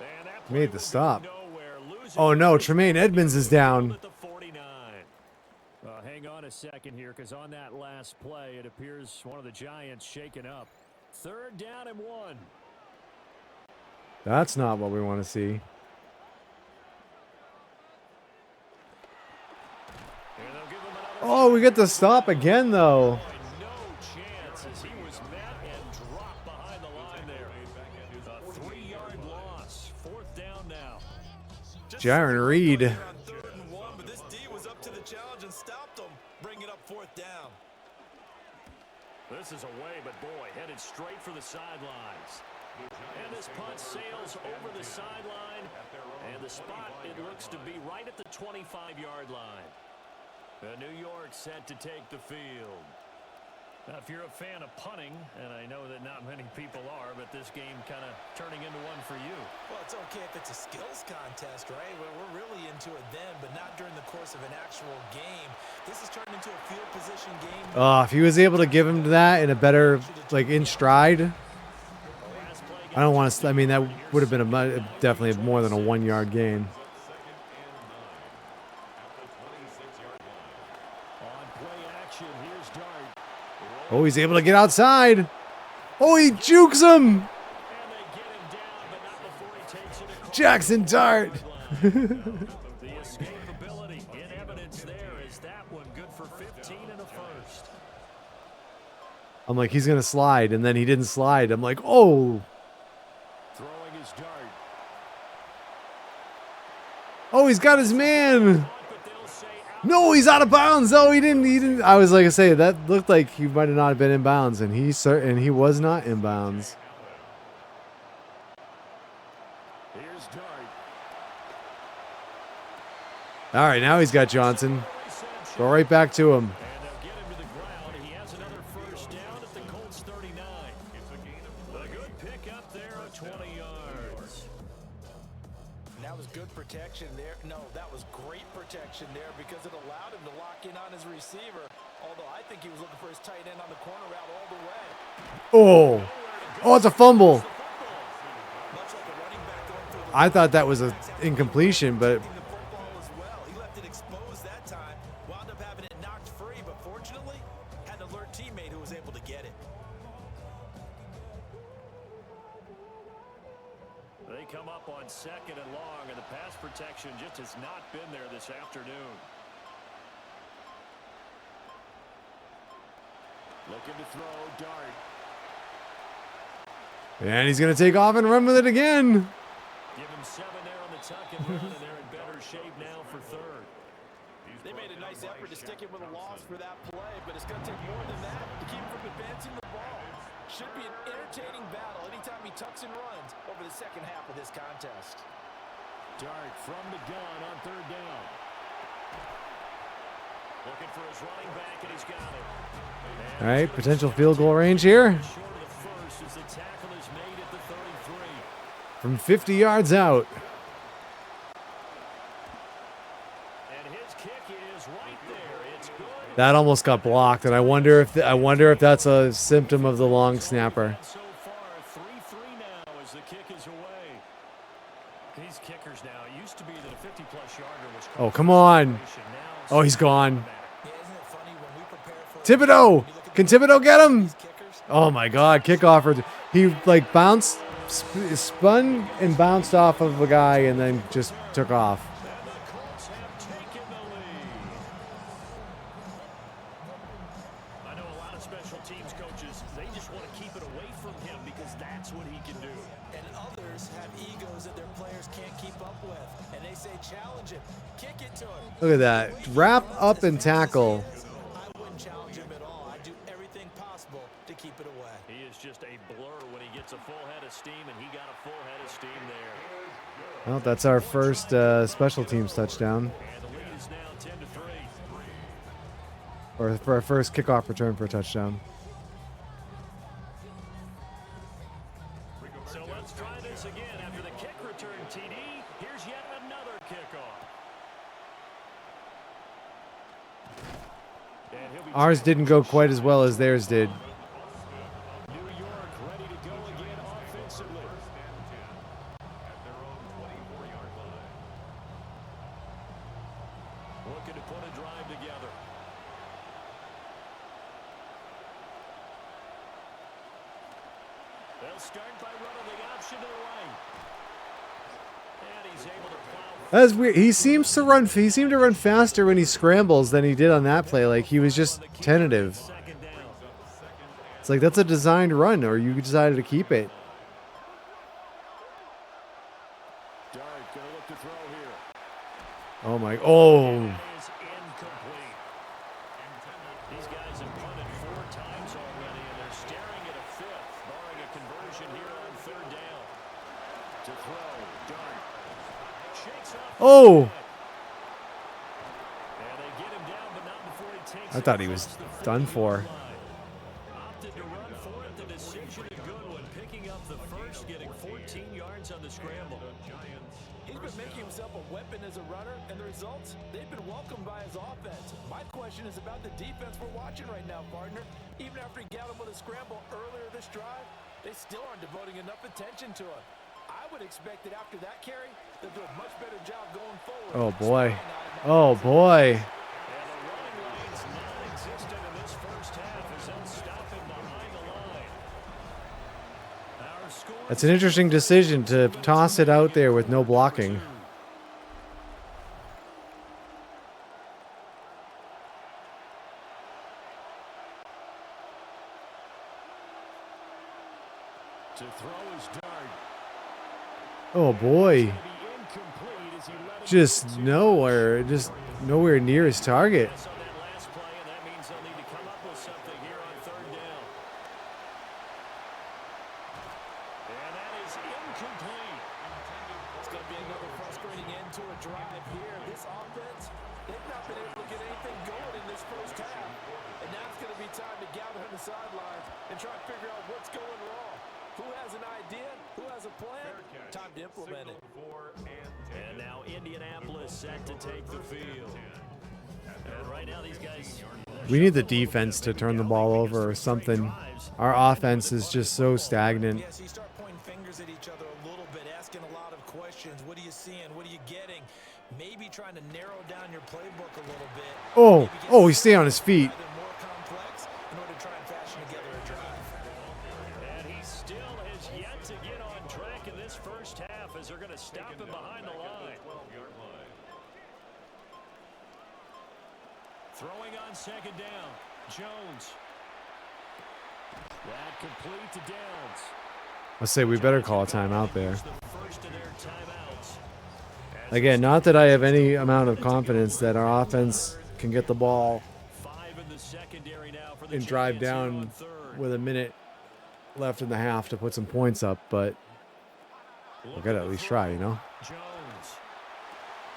And that made play the will stop. go nowhere. Losing Oh no, it. Tremaine Edmonds is down. At the 49. Hang on a second here, because on that last play, it appears one of the Giants shaken up. 3rd down and 1. That's not what we want to see. And they'll give him another Oh, we get the stop again though. no chance as he was met and dropped behind the line there. A 3-yard loss. 4th down now. Jaron Reed. On 3rd and 1, but this D was up to the challenge and stopped them, bringing up 4th down. This is away, but boy, headed straight for the sidelines. And this punt sails over the sideline, and the spot, it looks to be right at the 25-yard line. New York set to take the field. Now, if you're a fan of punting, and I know that not many people are, but this game kind of turning into one for you. Well, it's okay if it's a skills contest, right? We're really into it then, but not during the course of an actual game. This is turned into a field position game. If he was able to give him that in a better, like in stride. I don't want to. I mean, that would have been definitely more than a 1-yard gain. On play action, here's Dart. Oh, he's able to get outside. Oh, he jukes him. And they get him down, but not before he takes it across Jaxson Dart. the escapability in evidence there is that one good for 15 and a first. I'm like, he's going to slide, and then he didn't slide. I'm like, oh. Throwing his Dart. Oh, he's got his man. But they'll say out. No, he's out of bounds. Oh, he didn't. I was like I say, that looked like he might have not been in bounds, and he was not in bounds. Here's Dart. All right, now he's got Johnson. Go right back to him. And they'll get him to the ground. He has another first down at the Colts 39. A good pickup there of 20 yards. And that was good protection there. No, that was great protection there because it allowed him to lock in on his receiver. Although I think he was looking for his tight end on the corner route all the way. Oh, it's a fumble. Much like a running back going through the I thought that was an incompletion, but the football as well. He left it exposed that time. Wound up having it knocked free, but fortunately, had an alert teammate who was able to get it. They come up on 2nd and long, and the pass protection just has not been there this afternoon. Looking to throw, Dart. And he's going to take off and run with it again. Give him 7 there on the tuck and run, and they're in better shape now for third. They made a nice effort to stick him with a loss for that play, but it's going to take more than that to keep him from advancing the ball. Should be an entertaining battle anytime he tucks and runs over the second half of this contest. Dart from the gun on third down. Looking for his running back, and he's got it. All right, potential field goal range here. Short of the first as the tackle is made at the 33. From 50 yards out. And his kick is right there. It's good. That almost got blocked, and I wonder if that's a symptom of the long snapper. So far, 3-3 now as the kick is away. These kickers now, it used to be that a 50-plus yarder was Oh, come on. Oh, he's gone. Thibodeau. Can Thibodeau get him? Oh, my God. Kickoff. He, like, bounced, spun and bounced off of a guy and then just took off. And the Colts have taken the lead. I know a lot of special teams coaches, they just want to keep it away from him because that's what he can do. And others have egos that their players can't keep up with. And they say, challenge him, kick it to him. Look at that. Wrap up and tackle. I wouldn't challenge him at all. I'd do everything possible to keep it away. He is just a blur when he gets a full head of steam, and he got a full head of steam there. Well, that's our first special teams touchdown. And the lead is now 10-3. Or for our first kickoff return for a touchdown. So let's try this again. After the kick return TD, here's yet another kickoff. And he'll be Ours didn't go quite as well as theirs did. New York ready to go again offensively. At their own 24-yard line. Looking to put a drive together. They'll start by running the option to the right. And he's able to plow. That's weird. He seemed to run faster when he scrambles than he did on that play. Like he was just tentative. Second down. It's like that's a designed run, or you decided to keep it. Dart going to look to throw here. Oh my! Oh, Is incomplete. These guys have punted 4 times already, and they're staring at a 5th, barring a conversion here on third down. To throw, Dart. Shakes off. oh! And they get him down, but not before he takes I it thought he was across the done 50-yard for. line. Opted to run for it. The decision a good one, picking up the first, getting 14 yards on the scramble. He's been making himself a weapon as a runner, and the results, they've been welcomed by his offense. My question is about the defense we're watching right now, partner. Even after he got him with a scramble earlier this drive, they still aren't devoting enough attention to him. I would expect that after that carry, they'll do a much better job going forward. Oh boy! Oh boy! And the running lane's non-existent in this first half as they'll stop him behind the line. Our score That's an interesting decision to toss it out there with no blocking. to throw his dart. Oh boy! Be incomplete as he let it Just nowhere near his target. pass on that last play, and that means they'll need to come up with something here on third down. And that is incomplete. It's going to be another frustrating end to a drive here. This offense, they've not been able to get anything going in this first half. And now it's going to be time to gather on the sideline and try to figure out what's going wrong. Who has an idea? Who has a plan? Time to implement it. And now Indianapolis set to take the field. And right now these guys... We need the defense to turn the ball over or something. Our offense is just so stagnant. Yes, you start pointing fingers at each other a little bit, asking a lot of questions. What are you seeing? What are you getting? Maybe trying to narrow down your playbook a little bit. Oh, he stayed on his feet. Rather more complex in order to try and fashion together a drive. And he still has yet to get on track in this first half as they're going to stop him behind the line. Throwing on second down, Jones. That complete to Downs. Let's say we better call a timeout there. The first of their timeouts. Again, not that I have any amount of confidence that our offense can get the ball 5 in the secondary now for the and drive Giants here down on third. with a minute left in the half to put some points up, but we're gonna at least try, you know? Jones.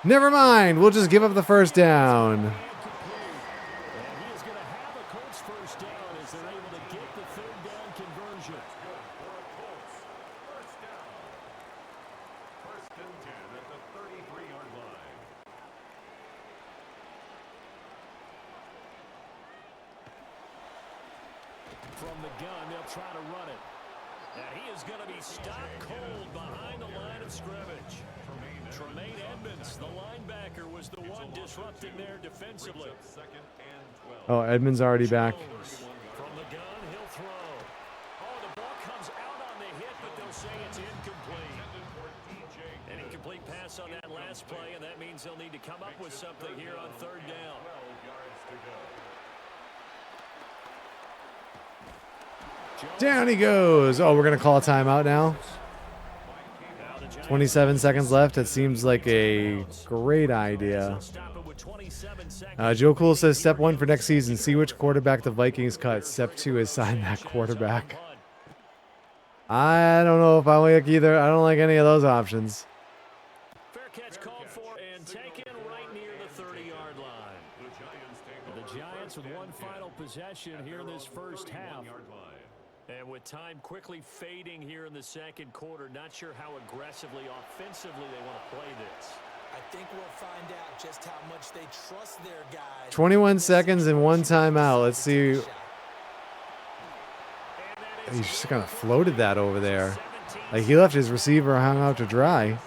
Never mind. We'll just give up the first down. And he is going to have a Colts first down as they're able to get the third down conversion. First down. First and 10 at the 33-yard line. From the gun, they'll try to run it. And he is going to be stopped cold behind the line of scrimmage. Tremaine Edmonds, the linebacker, was the one disrupting there defensively. Second and 12. Oh, Edmonds already back. From the gun, he'll throw. Oh, the ball comes out on the hit, but they'll say it's incomplete. An incomplete pass on that last play, and that means they'll need to come up with something here on third down. 12 yards to go. Down he goes. Oh, we're going to call a timeout now. 27 seconds left. It seems like a great idea. Stop it with 27 seconds. Joe Cool says step 1 for next season, see which quarterback the Vikings cut. Step 2 is sign that quarterback. I don't know if I like either. I don't like any of those options. Fair catch called for and taken right near the 30-yard line. The Giants with one final possession here in this first half. And with time quickly fading here in the second quarter, not sure how aggressively, offensively they want to play this. I think we'll find out just how much they trust their guys. 21 seconds and one timeout. Let's see. He just kind of floated that over there. Like he left his receiver hung out to dry. And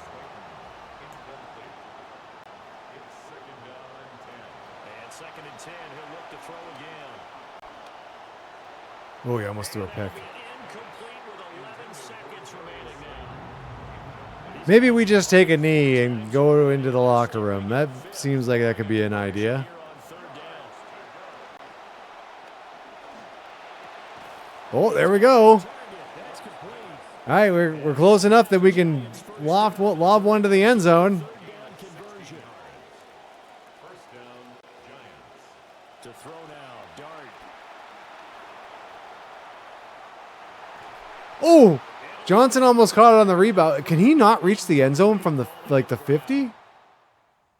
second and 10, he'll look to throw again. Oh, he almost threw a pick. Incomplete with 11 seconds remaining now. Maybe we just take a knee and go into the locker room. That seems like that could be an idea. Here on third down. Oh, there we go. That's complete. All right, we're close enough that we can lob one to the end zone. Third down conversion. First down, Giants. To throw now, Dart. Oh, Johnson almost caught it on the rebound. Can he not reach the end zone from the 50?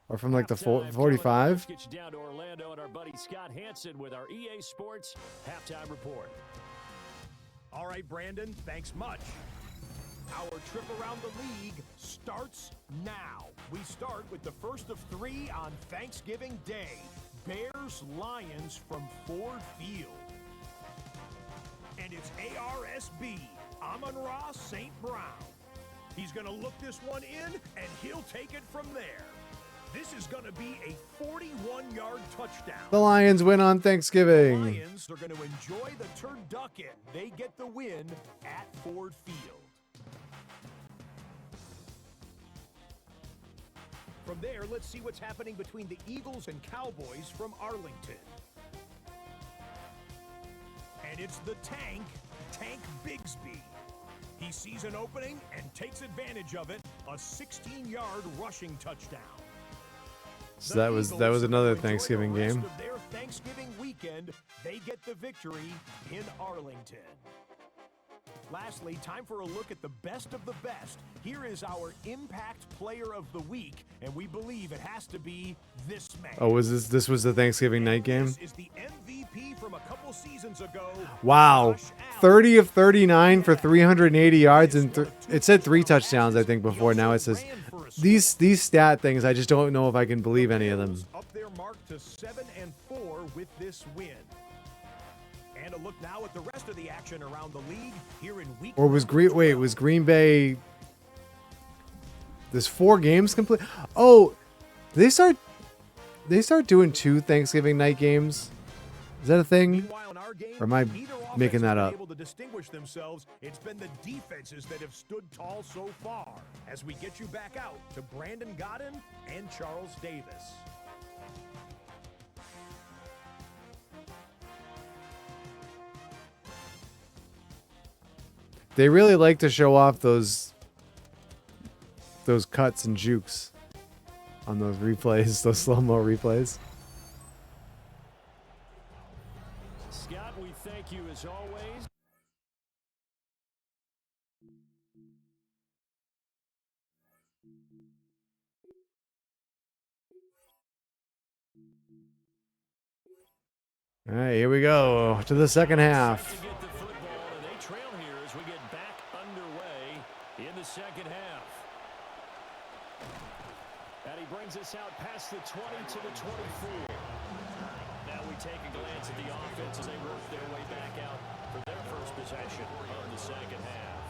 Or from like the 45? Let's get you down to Orlando and our buddy Scott Hansen with our EA Sports halftime report. All right, Brandon, thanks much. Our trip around the league starts now. We start with the first of 3 on Thanksgiving Day. Bears-Lions from Ford Field. And it's ARSB, Amon-Ra St. Brown. He's going to look this one in, and he'll take it from there. This is going to be a 41-yard touchdown. The Lions win on Thanksgiving. Lions are going to enjoy the turducken. They get the win at Ford Field. From there, let's see what's happening between the Eagles and Cowboys from Arlington. And it's the Tank Bigsby. He sees an opening and takes advantage of it. A 16-yard rushing touchdown. So that was another Thanksgiving game. Of their Thanksgiving weekend, they get the victory in Arlington. Lastly, time for a look at the best of the best. Here is our Impact Player of the Week, and we believe it has to be this man. Oh, this was the Thanksgiving night game? This is the MVP from a couple seasons ago. Wow. Josh Allen. 30 of 39 for 380 yards and it said 3 touchdowns I think before. Now it says these stat things, I just don't know if I can believe any of them. Up their mark to 7-4 with this win. And a look now at the rest of the action around the league here in week. Or was Green Bay? There's 4 games complete. Oh, they start doing 2 Thanksgiving night games. Is that a thing? Meanwhile, in our game, Or am I neither offense making that has up? been able to distinguish themselves. It's been the defenses that have stood tall so far. As we get you back out to Brandon Godden and Charles Davis. They really like to show off those cuts and jukes on those replays, those slow-mo replays. Scott, we thank you as always. All right, here we go to the second half. To get the football, and they trail here as we get back underway in the second half. And he brings us out past the 20 to the 24. Now we take a glance at the offense as they work their way back out for their first possession of the second half.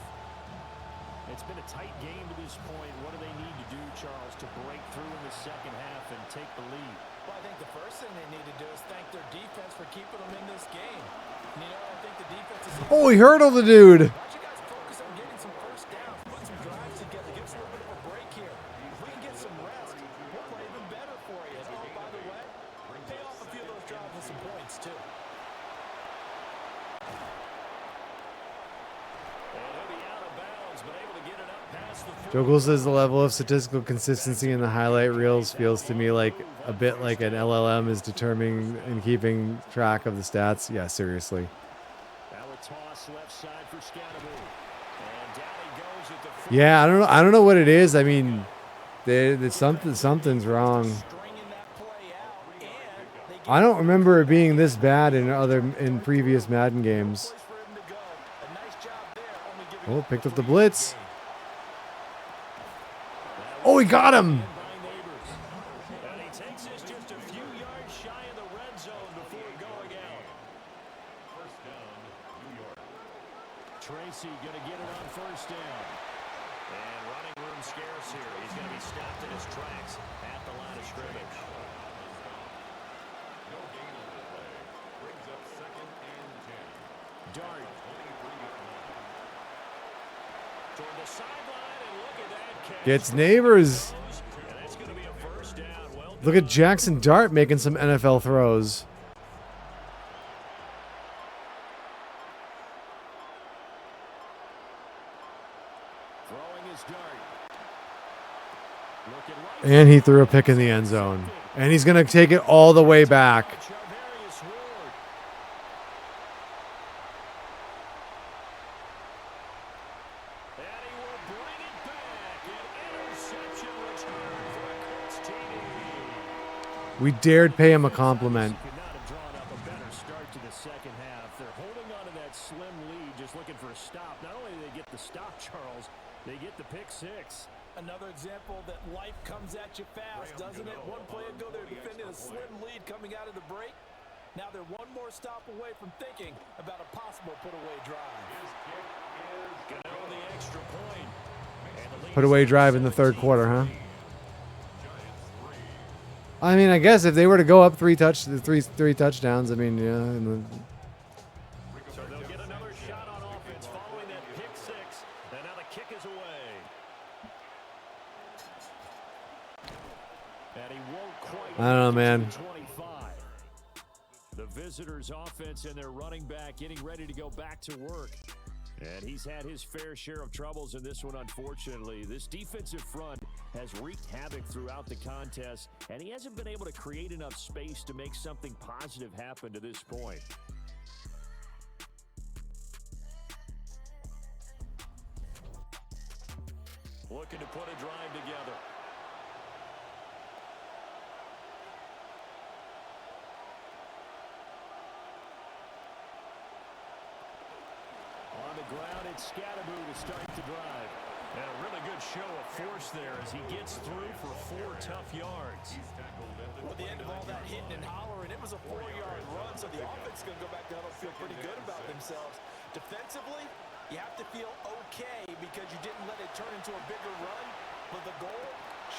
It's been a tight game to this point. What do they need to do, Charles, to break through in the second half and take the lead? Well, I think the first thing they need to do is thank their defense for keeping them in this game. And, I think the defense is... Oh, he hurdled the dude. Why don't you guys focus on getting some first downs, put some drives together, give us a little bit of a break here. If we can get some rest, we'll play even better for you. Oh, by the way, pay off a few of those drives with some points, too. Jogel says the level of statistical consistency in the highlight reels feels to me like a bit like an LLM is determining and keeping track of the stats. Yeah, seriously. Yeah, I don't know what it is. I mean, something's wrong. I don't remember it being this bad in previous Madden games. Oh, picked up the blitz. Oh, he got him. Tracy going to get it on first down. And running room scarce here. He's going to be stopped in his tracks at the line of scrimmage. No gain on the play. Brings up 2nd and 10. Dart. Toward the sideline, and look at that catch. Gets neighbors. And that's going to be a first down. Well, Look at Jaxson Dart making some NFL throws. And he threw a pick in the end zone. And he's going to take it all the way back. We dared pay him a compliment. Could not have drawn up a better start to the second half. They're holding on to that slim lead, just looking for a stop. Not only do they get the stop, Charles, they get the pick six. Another example that life comes at you fast, doesn't it? One play ago, they're defending a slim lead coming out of the break. Now they're one more stop away from thinking about a possible put-away drive. Gonna own the extra point. Put away drive in the third quarter, huh? I mean, I guess if they were to go up three touchdowns, I mean, yeah. So they'll get another shot on offense following that pick six. And now the kick is away. And he won't quite. I don't know, man. 25. The visitors' offense and their running back getting ready to go back to work. And he's had his fair share of troubles in this one, unfortunately. This defensive front has wreaked havoc throughout the contest, and he hasn't been able to create enough space to make something positive happen to this point. Looking to put a drive together. On the ground, it's Scatteroo to start the drive. And a really good show of force there as he gets through for 4 tough yards. Well, at the end of all that hitting and hollering, it was a 4-yard run, so the offense is going to go back down and feel pretty good about themselves. Defensively, you have to feel okay because you didn't let it turn into a bigger run, but the goal,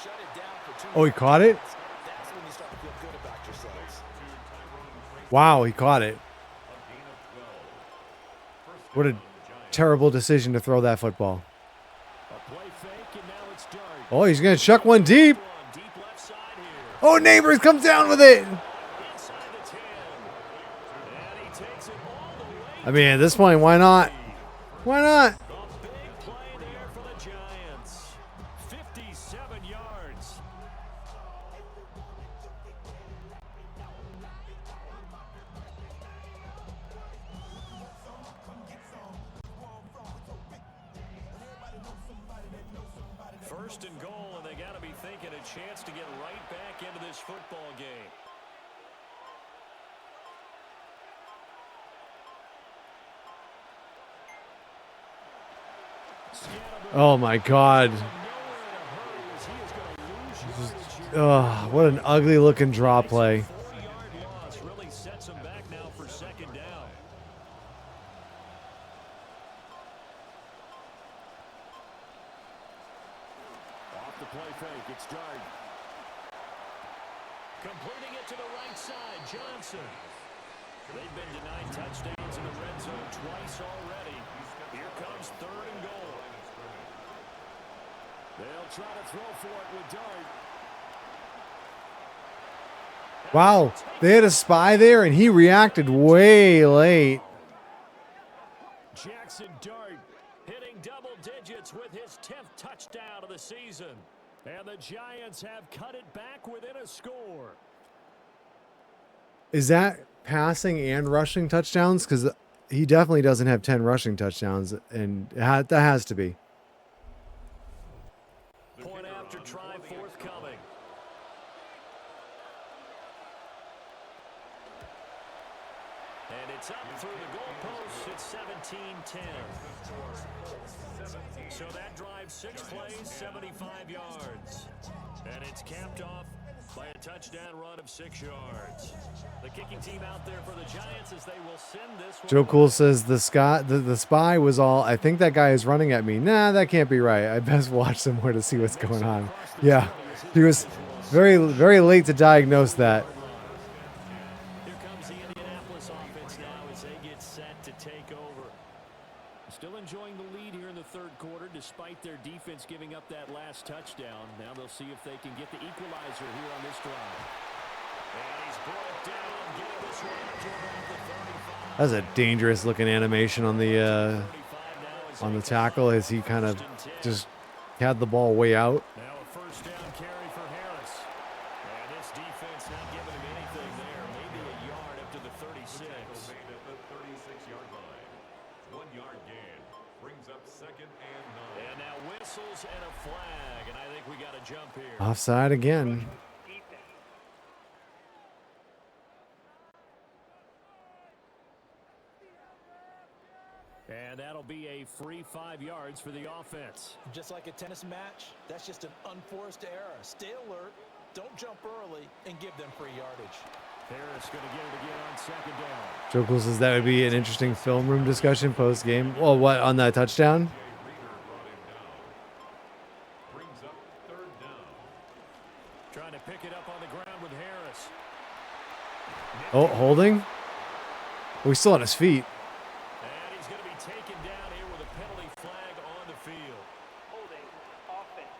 shut it down for 2 Oh, he caught it? That's when you start to feel good about yourselves. Wow, he caught it. What a terrible decision to throw that football. Oh, he's going to chuck one deep. Oh, Neighbors comes down with it. I mean, at this point, why not? Why not? first and goal, and they got to be thinking a chance to get right back into this football game. Oh my God. Oh, what an ugly looking draw play. 4-yard loss really sets them back now for second down. Off the play fake, it's Dart. Completing it to the right side, Johnson. They've been denied touchdowns in the red zone twice already. Here comes third and goal. They'll try to throw for it with Dart. Wow, they had a spy there, and he reacted way late. Jaxson Dart hitting double digits with his 10th touchdown of the season. And the Giants have cut it back within a score. Is that passing and rushing touchdowns? Because he definitely doesn't have 10 rushing touchdowns, and that has to be. Point after try forthcoming. And it's up through the goalposts. It's 17-10. So that drives 6 plays, 75 yards. And it's capped off by a touchdown run of 6 yards. The kicking team out there for the Giants as they will send this one. Joe Cool says the spy was all, I think that guy is running at me. Nah, that can't be right. I best watch somewhere to see what's going on. Yeah, he was very, very late to diagnose that. Here comes the Indianapolis offense now as they get set to take over. Still enjoying the lead here in the third quarter despite their defense giving up that last touchdown. Now they'll see if they can get the equalizer here on this drive. And he's brought down, getting this one up to about the 35. That's a dangerous looking animation on the tackle as he kind of just had the ball way out. Now a first down carry for Harris. And this defense not giving him anything there. Maybe a yard up to the 36. Made at the 36-yard line. 1-yard gain brings up second and 9. And now whistles and a flag. And I think we got a jump here. Offside again. And that'll be a free 5 yards for the offense. Just like a tennis match, that's just an unforced error. Stay alert, don't jump early, and give them free yardage. Harris going to get it again on second down. Joe Cool says that would be an interesting film room discussion post game. Well, what, on that touchdown? Brings up third down. Trying to pick it up on the ground with Harris. Oh, holding? Oh, he's still on his feet. And he's going to be taken down here with a penalty flag on the field. Holding offense.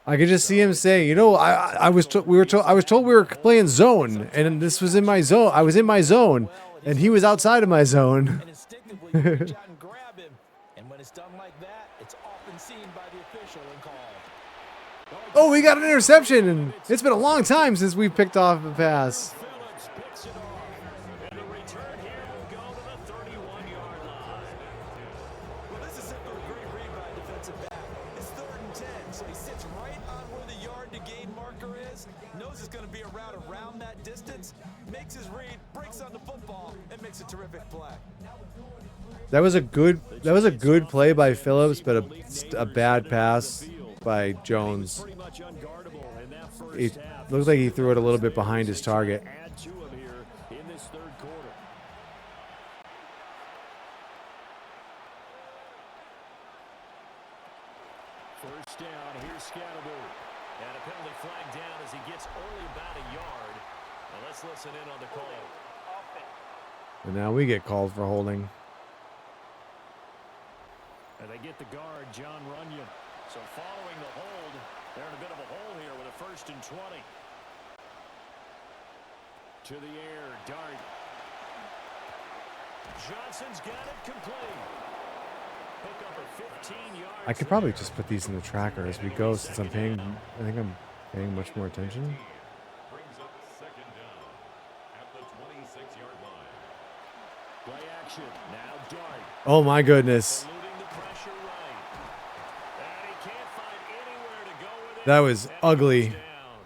I could just see him say, you know, I was told we were playing zone, and this was in my zone. I was in my zone, and he was outside of my zone. And instinctively, you reach out and grab him. And when it's done like that, it's often seen by the official and called. Oh, we got an interception, and it's been a long time since we picked off a pass. Phillips picks it off. And the return here will go to the 31-yard line. Well, this is simply a great read by a defensive back. It's 3rd and 10, so he sits right on where the yard to gain marker is, knows it's going to be a route around that distance, makes his read, breaks on the football, and makes a terrific play. That was a good play by Phillips, but a bad pass by Jones. Pretty much unguardable in that first It half. looks like he threw it a little bit behind his target. Add to him here in this third quarter. First down, here's Scatterbo. And a penalty flag down as he gets only about a yard. Now let's listen in on the call. And now we get called for holding. And they get the guard, John Runyon. So following the hold, they're in a bit of a hole here with a 1st and 20. To the air, Dart. Johnson's got it complete. Pick up a 15 yards. I could probably just put these in the tracker as we go, since I think I'm paying much more attention. Brings up second down at the 26-yard line. Play action. Now Dart. Oh my goodness. Eluding the pressure right. And he can't find anywhere to go with it. That was And ugly. goes down.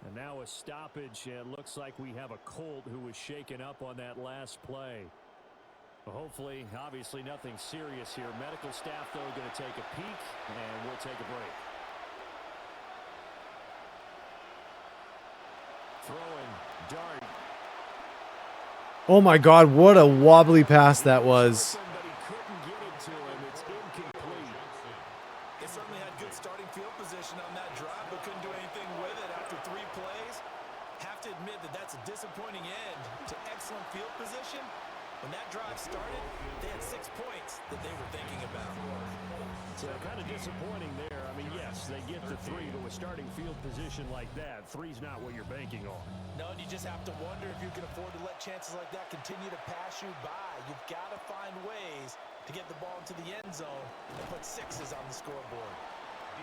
And now a stoppage. It looks like we have a Colt who was shaken up on that last play. Well, hopefully, obviously nothing serious here. Medical staff, though, going to take a peek, and we'll take a break. Throwing Dart. Oh my God, what a wobbly pass that was. But he couldn't get it to him. It's incomplete. They certainly had good starting field position on that drive, but couldn't do anything with it after 3 plays. Have to admit that that's a disappointing end to excellent field position. When that drive started, they had 6 points that they were thinking about. So kind of disappointing there. I mean, yes, they get the 3, but with starting field position like that, 3's not what you're banking on. No, and you just have to wonder if you can afford to let chances like that continue to pass you by. You've got to find ways to get the ball into the end zone and put 6s on the scoreboard.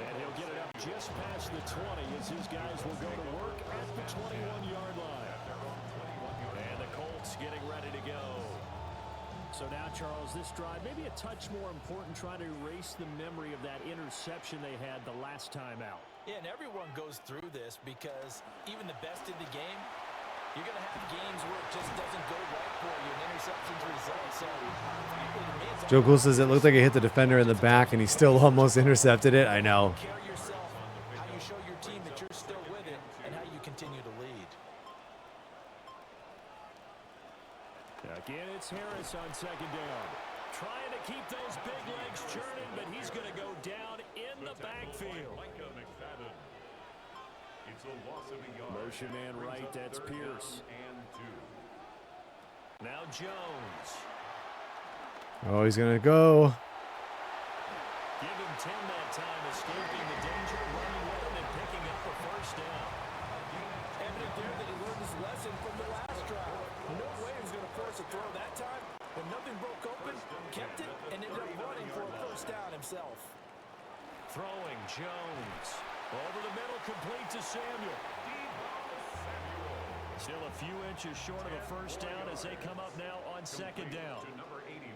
And he'll get it up just past the 20 as his guys will go to work at the 21-yard line. And the Colts getting ready to go. So now, Charles, this drive maybe a touch more important, trying to erase the memory of that interception they had the last time out. Yeah, and everyone goes through this because even the best in the game, you're going to have games where it just doesn't go right for you, and interceptions result. So, frankly, to me, it's Joe Cool says it looked like it hit the defender in the back and he still almost intercepted it. I know. carry yourself, how you show your team that you're still with it, and how you continue to lead. Again, it's Harris on 2nd down. Trying to keep those big legs churning, but he's going to go down in the backfield. It's a loss of a yard. Motion man right, that's Pierce. And 2. Now Jones. Oh, he's going to go. Give him 10 that time, escaping the danger, running with him, and picking up a 1st down. Evident there that he learned his lesson from the last drive. No way he was going to force a throw that time. When nothing broke open, kept it, and ended up running for a 1st down himself. Throwing Jones. Over the middle, complete to Samuel. Still a few inches short of a 1st down as they come up now on 2nd down. To number 89.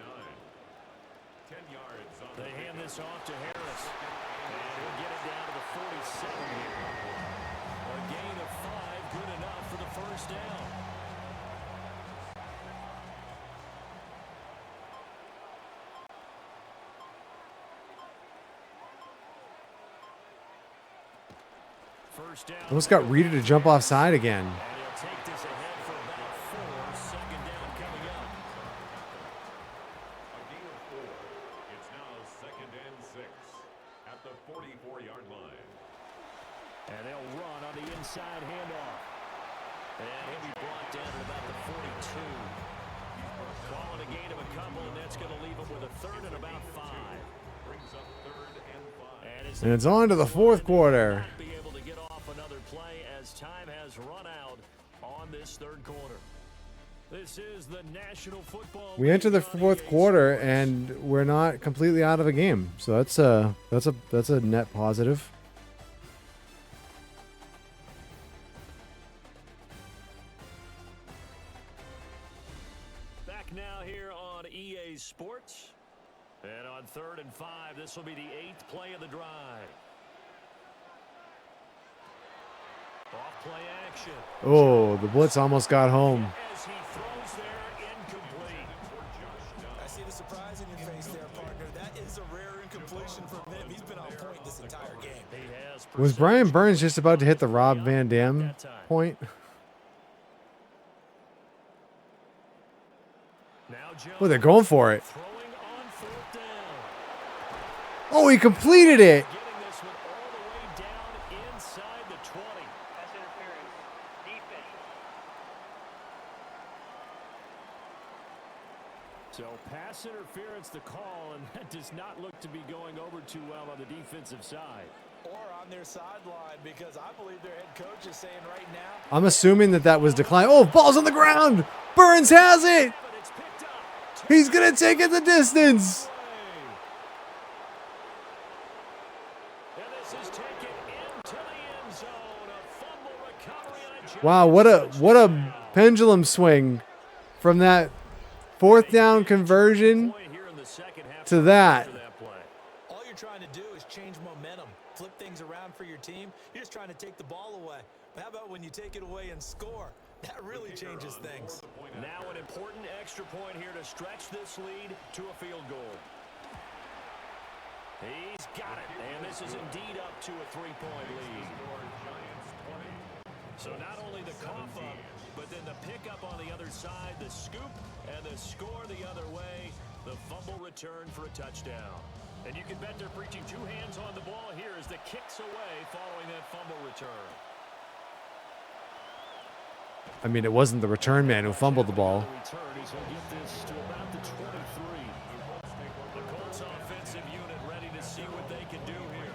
10 yards on They hand this off to Harris. And he'll get it down to the 47 here. A gain of 5, good enough for the 1st down. First down. Almost got Reader to jump offside again. And he'll take this ahead for about 4. 2nd down coming up. a gain of 4. It's now 2nd and 6 at the 44-yard line. And they'll run on the inside handoff. And he'll be brought down at about the 42. Calling a gain of a couple, and that's going to leave him with a 3rd and about 5. Brings up 3rd and 5. And it's on to the 4th quarter. Not be able to get off another play as time has run out on this 3rd quarter. This is the National Football We enter the League on 4th EA quarter Sports. and we're not completely out of a game. So that's a net positive. Back now here on EA Sports. And on 3rd and 5, this will be the 8th play of the drive. Off play action. Oh, the blitz almost got home. As he throws there, incomplete. I see the surprise in your face there, partner. That is a rare incompletion from him. He's been on point this entire game. He has Was Brian Burns just about to hit the Rob Van Dam point? Now Jones Oh, they're going for it. throwing on 4th down. Oh, he completed it. Getting this one all the way down inside the 20. Pass interference. Defense. So pass interference the call, and that does not look to be going over too well on the defensive side. Or on their sideline, because I believe their head coach is saying right now, I'm assuming that was decline. Oh, ball's on the ground. Burns has it. But it's picked up. He's going to take it the distance. And this is taken into the end zone. A fumble recovery on a Wow, what a pendulum swing from that 4th down conversion to that. All you're trying to do is change momentum, flip things around for your team. You're just trying to take the ball away. But how about when you take it away and score? That really changes things. Now an important extra point here to stretch this lead to a field goal. He's got it, and this is indeed up to a 3-point lead. So not only the cough up, but then the pickup on the other side, the scoop, and the score the other way, the fumble return for a touchdown. And you can bet they're preaching two hands on the ball here as the kicks away following that fumble return. I mean, it wasn't the return man who fumbled the ball. The Colts offensive unit ready to see what they can do here.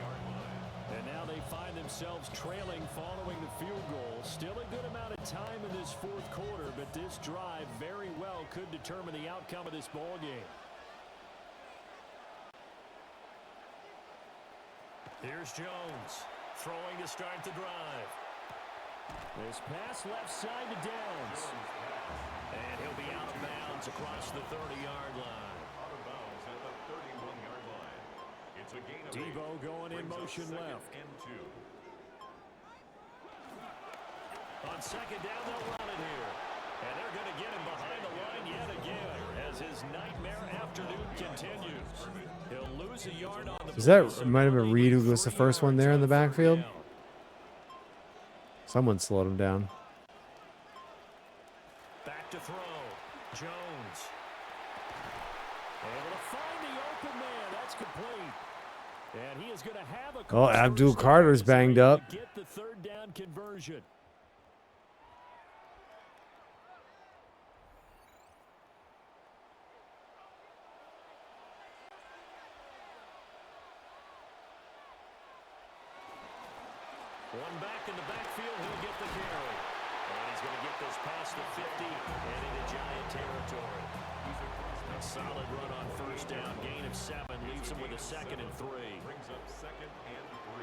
And now they find themselves trailing following the field goal. Still a good amount of time in this fourth quarter, but this drive very well could determine the outcome of this ball game. Here's Jones throwing to start the drive. This pass left side to Downs. And he'll be out of bounds across the 30-yard line. Out of bounds at the 31-yard line. It's a gain of 8. Debo going in motion left. And 2. On second down, they'll run it here. And they're going to get him behind the line yet again as his nightmare afternoon continues. He'll lose a yard on the Is that might have been Reed who was the first one there in the backfield? Someone slowed him down. Back to throw. Jones. Able to find the open man. That's complete. And he is going to have a Oh, Abdul Carter's banged up. Get the third down conversion. One back in the backfield, he'll get the carry. And he's going to get this past the 50 and into Giant territory. A solid run on first down, gain of 7, leaves him with a 2nd and 3. Brings up 2nd and 3.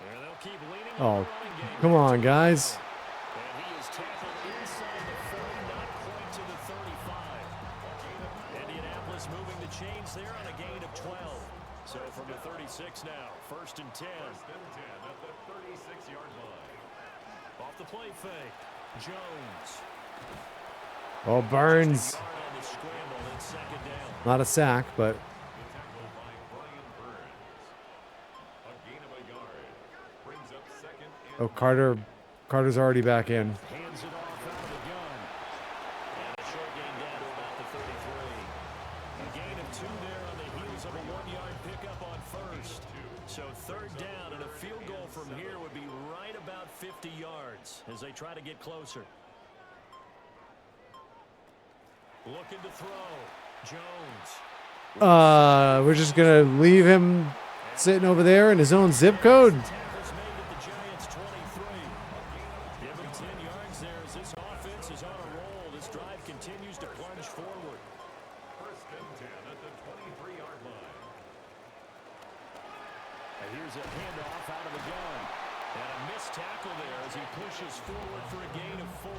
And they'll keep leaning Oh, on the running game. come on, guys. And he is tackled inside the 40, not quite to the 35. Indianapolis moving the chains there on a gain of 12. So from the 36 now, 1st and 10. 1st and 10 at the 36-yard line. Off the play fake, Jones. Oh, Burns. Yard on the scramble and 2nd down. Not a sack, but Tackled by Brian Burns. A gain of a yard. Brings up 2nd and oh, Carter's already back in. Hands it off out of the gun. And a short gain down to about the 33. A gain of 2 there on the heels of a 1-yard pickup on first. So 3rd down and a field goal from here would be right about 50 yards as they try to get closer. Looking to throw. Jones. We're just gonna leave him sitting over there in his own zip code. Tackles made at the Giants' 23. Give him 10 yards there as this offense is on a roll. This drive continues to plunge forward. 1st and 10 at the 23-yard line. And here's a handoff out of the gun. And a missed tackle there as he pushes forward for a gain of 4.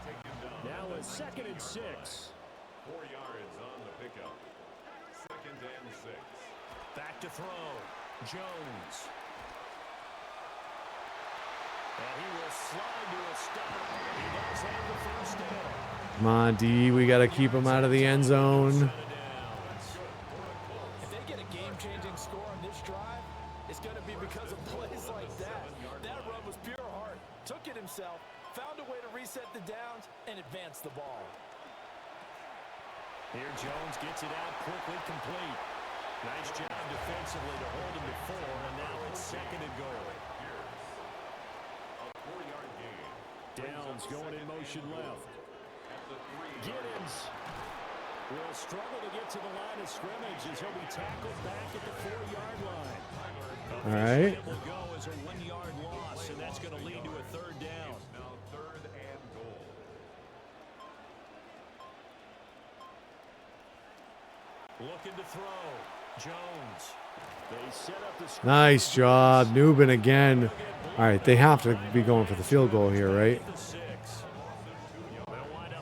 Taken down. Now a 2nd and 6. 4 yards on the pickup. 2nd and 6. Back to throw. Jones. And he will slide to a stop. He does have the first down. Come on, D. We got to keep him out of the end zone. If they get a game-changing score on this drive, it's going to be because of plays like that. That run was pure heart. Took it himself, found a way to reset the downs, and advance the ball. Here Jones gets it out quickly, complete. Nice job defensively to hold him to 4, and now it's 2nd and goal. A 4-yard gain. Downs going in motion left. At the 3-yard Giddens will struggle to get to the line of scrimmage as he'll be tackled back at the 4-yard line. All right. It will go as a 1-yard loss, and that's going to lead to a 3rd down. Now 3rd and goal. Looking to throw. Jones. They set up the screen. Nice job, Newbin again. All right, they have to be going for the field goal here, right? The 6. They'll wind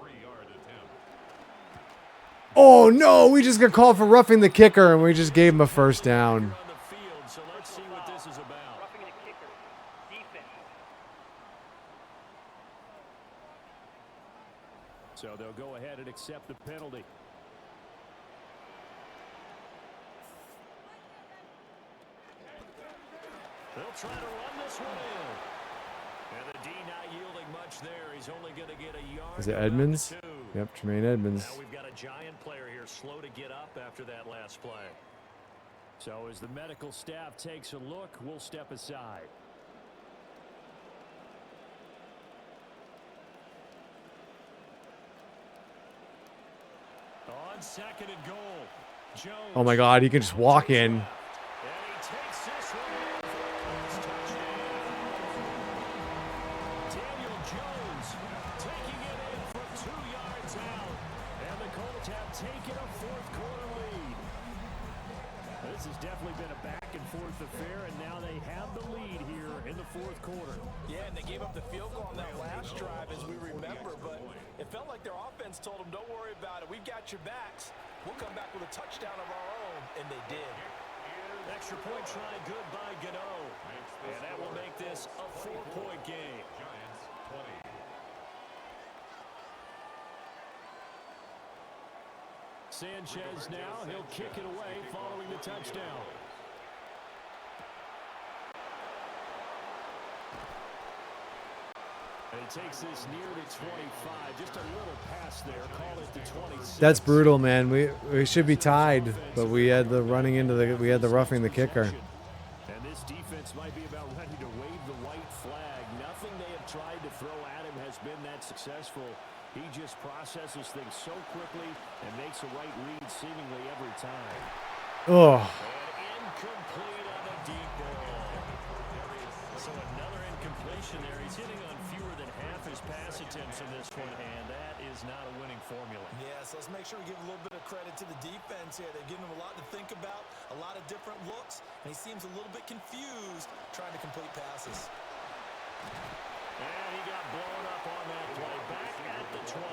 3-yard attempt. Oh no, we just got called for roughing the kicker and we just gave him a first down. On the field, so let's see what this is about. Roughing the kicker. Defense. So they'll go ahead and accept the penalty. They'll try to run this one in. And the D not yielding much there. He's only going to get a yard. Is it around the Edmonds? 2. Yep, Tremaine Edmonds. Now we've got a giant player here, slow to get up after that last play. So as the medical staff takes a look, we'll step aside. On second and goal, Jones. Oh my God, he can just walk in. And he takes this one in for a Colts touchdown. Daniel Jones taking it in from 2 yards out. And the Colts have taken a fourth-quarter lead. This has definitely been a back-and-forth affair, and now they have the lead here in the fourth quarter. Yeah, and they gave up the field goal on that last drive, as we remember, but it felt like their offense told them, don't worry about it. We've got your backs. We'll come back with a touchdown of our own, and they did. Extra point try good by Gano. And that will make this a 4-point game. Giants 20. Sanchez now, he'll kick it away following the touchdown. And he takes this near the 25, just a little pass there, call it the 26. That's brutal, man. We should be tied, but we had the roughing the kicker. And this defense might be about ready to wave the white flag. Nothing they have tried to throw at him has been that successful. He just processes things so quickly and makes the right read seemingly every time. Oh, And incomplete on the deep ball. So another incompletion there. He's hitting on fewer than half his pass attempts in this one, and that is not a winning formula. Yes, let's make sure we give a little bit of credit to the defense here. They've given him a lot to think about, a lot of different looks, and he seems a little bit confused trying to complete passes. And he got blown up on that play. Back at the 20.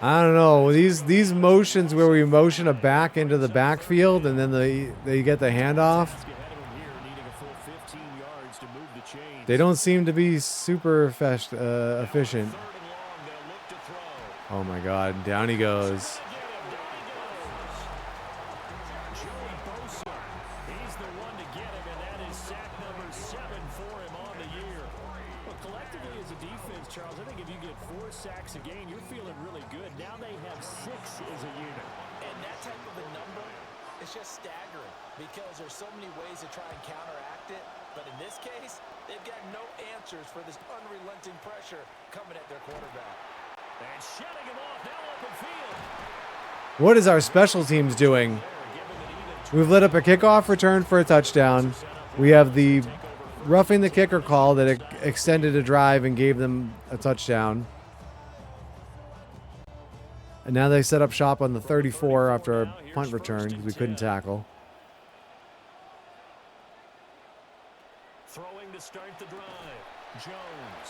I don't know. These motions where we motion a back into the backfield and then they get the handoff, Ahead of him here, needing a full 15 yards to move the chains. they don't seem to be super efficient. Third and long, they'll look to throw. Oh my God, down he goes. Joey Bosa, he's the one to get him, and that is sack number 7 for him on the year. Well, collectively as a defense, Charles, I think if you get 4 sacks a game, you're feeling really good. Now they have 6 as a unit. And that type of a number is just staggering because there's so many ways to try and counteract it. But in this case, they've got no answers for this unrelenting pressure coming at their quarterback. And shutting him off, now open field. What is our special teams doing? We've lit up a kickoff return for a touchdown. We have the roughing the kicker call that extended a drive and gave them a touchdown. And now they set up shop on the 34 after a punt return because we couldn't tackle. Throwing to start the drive. Jones.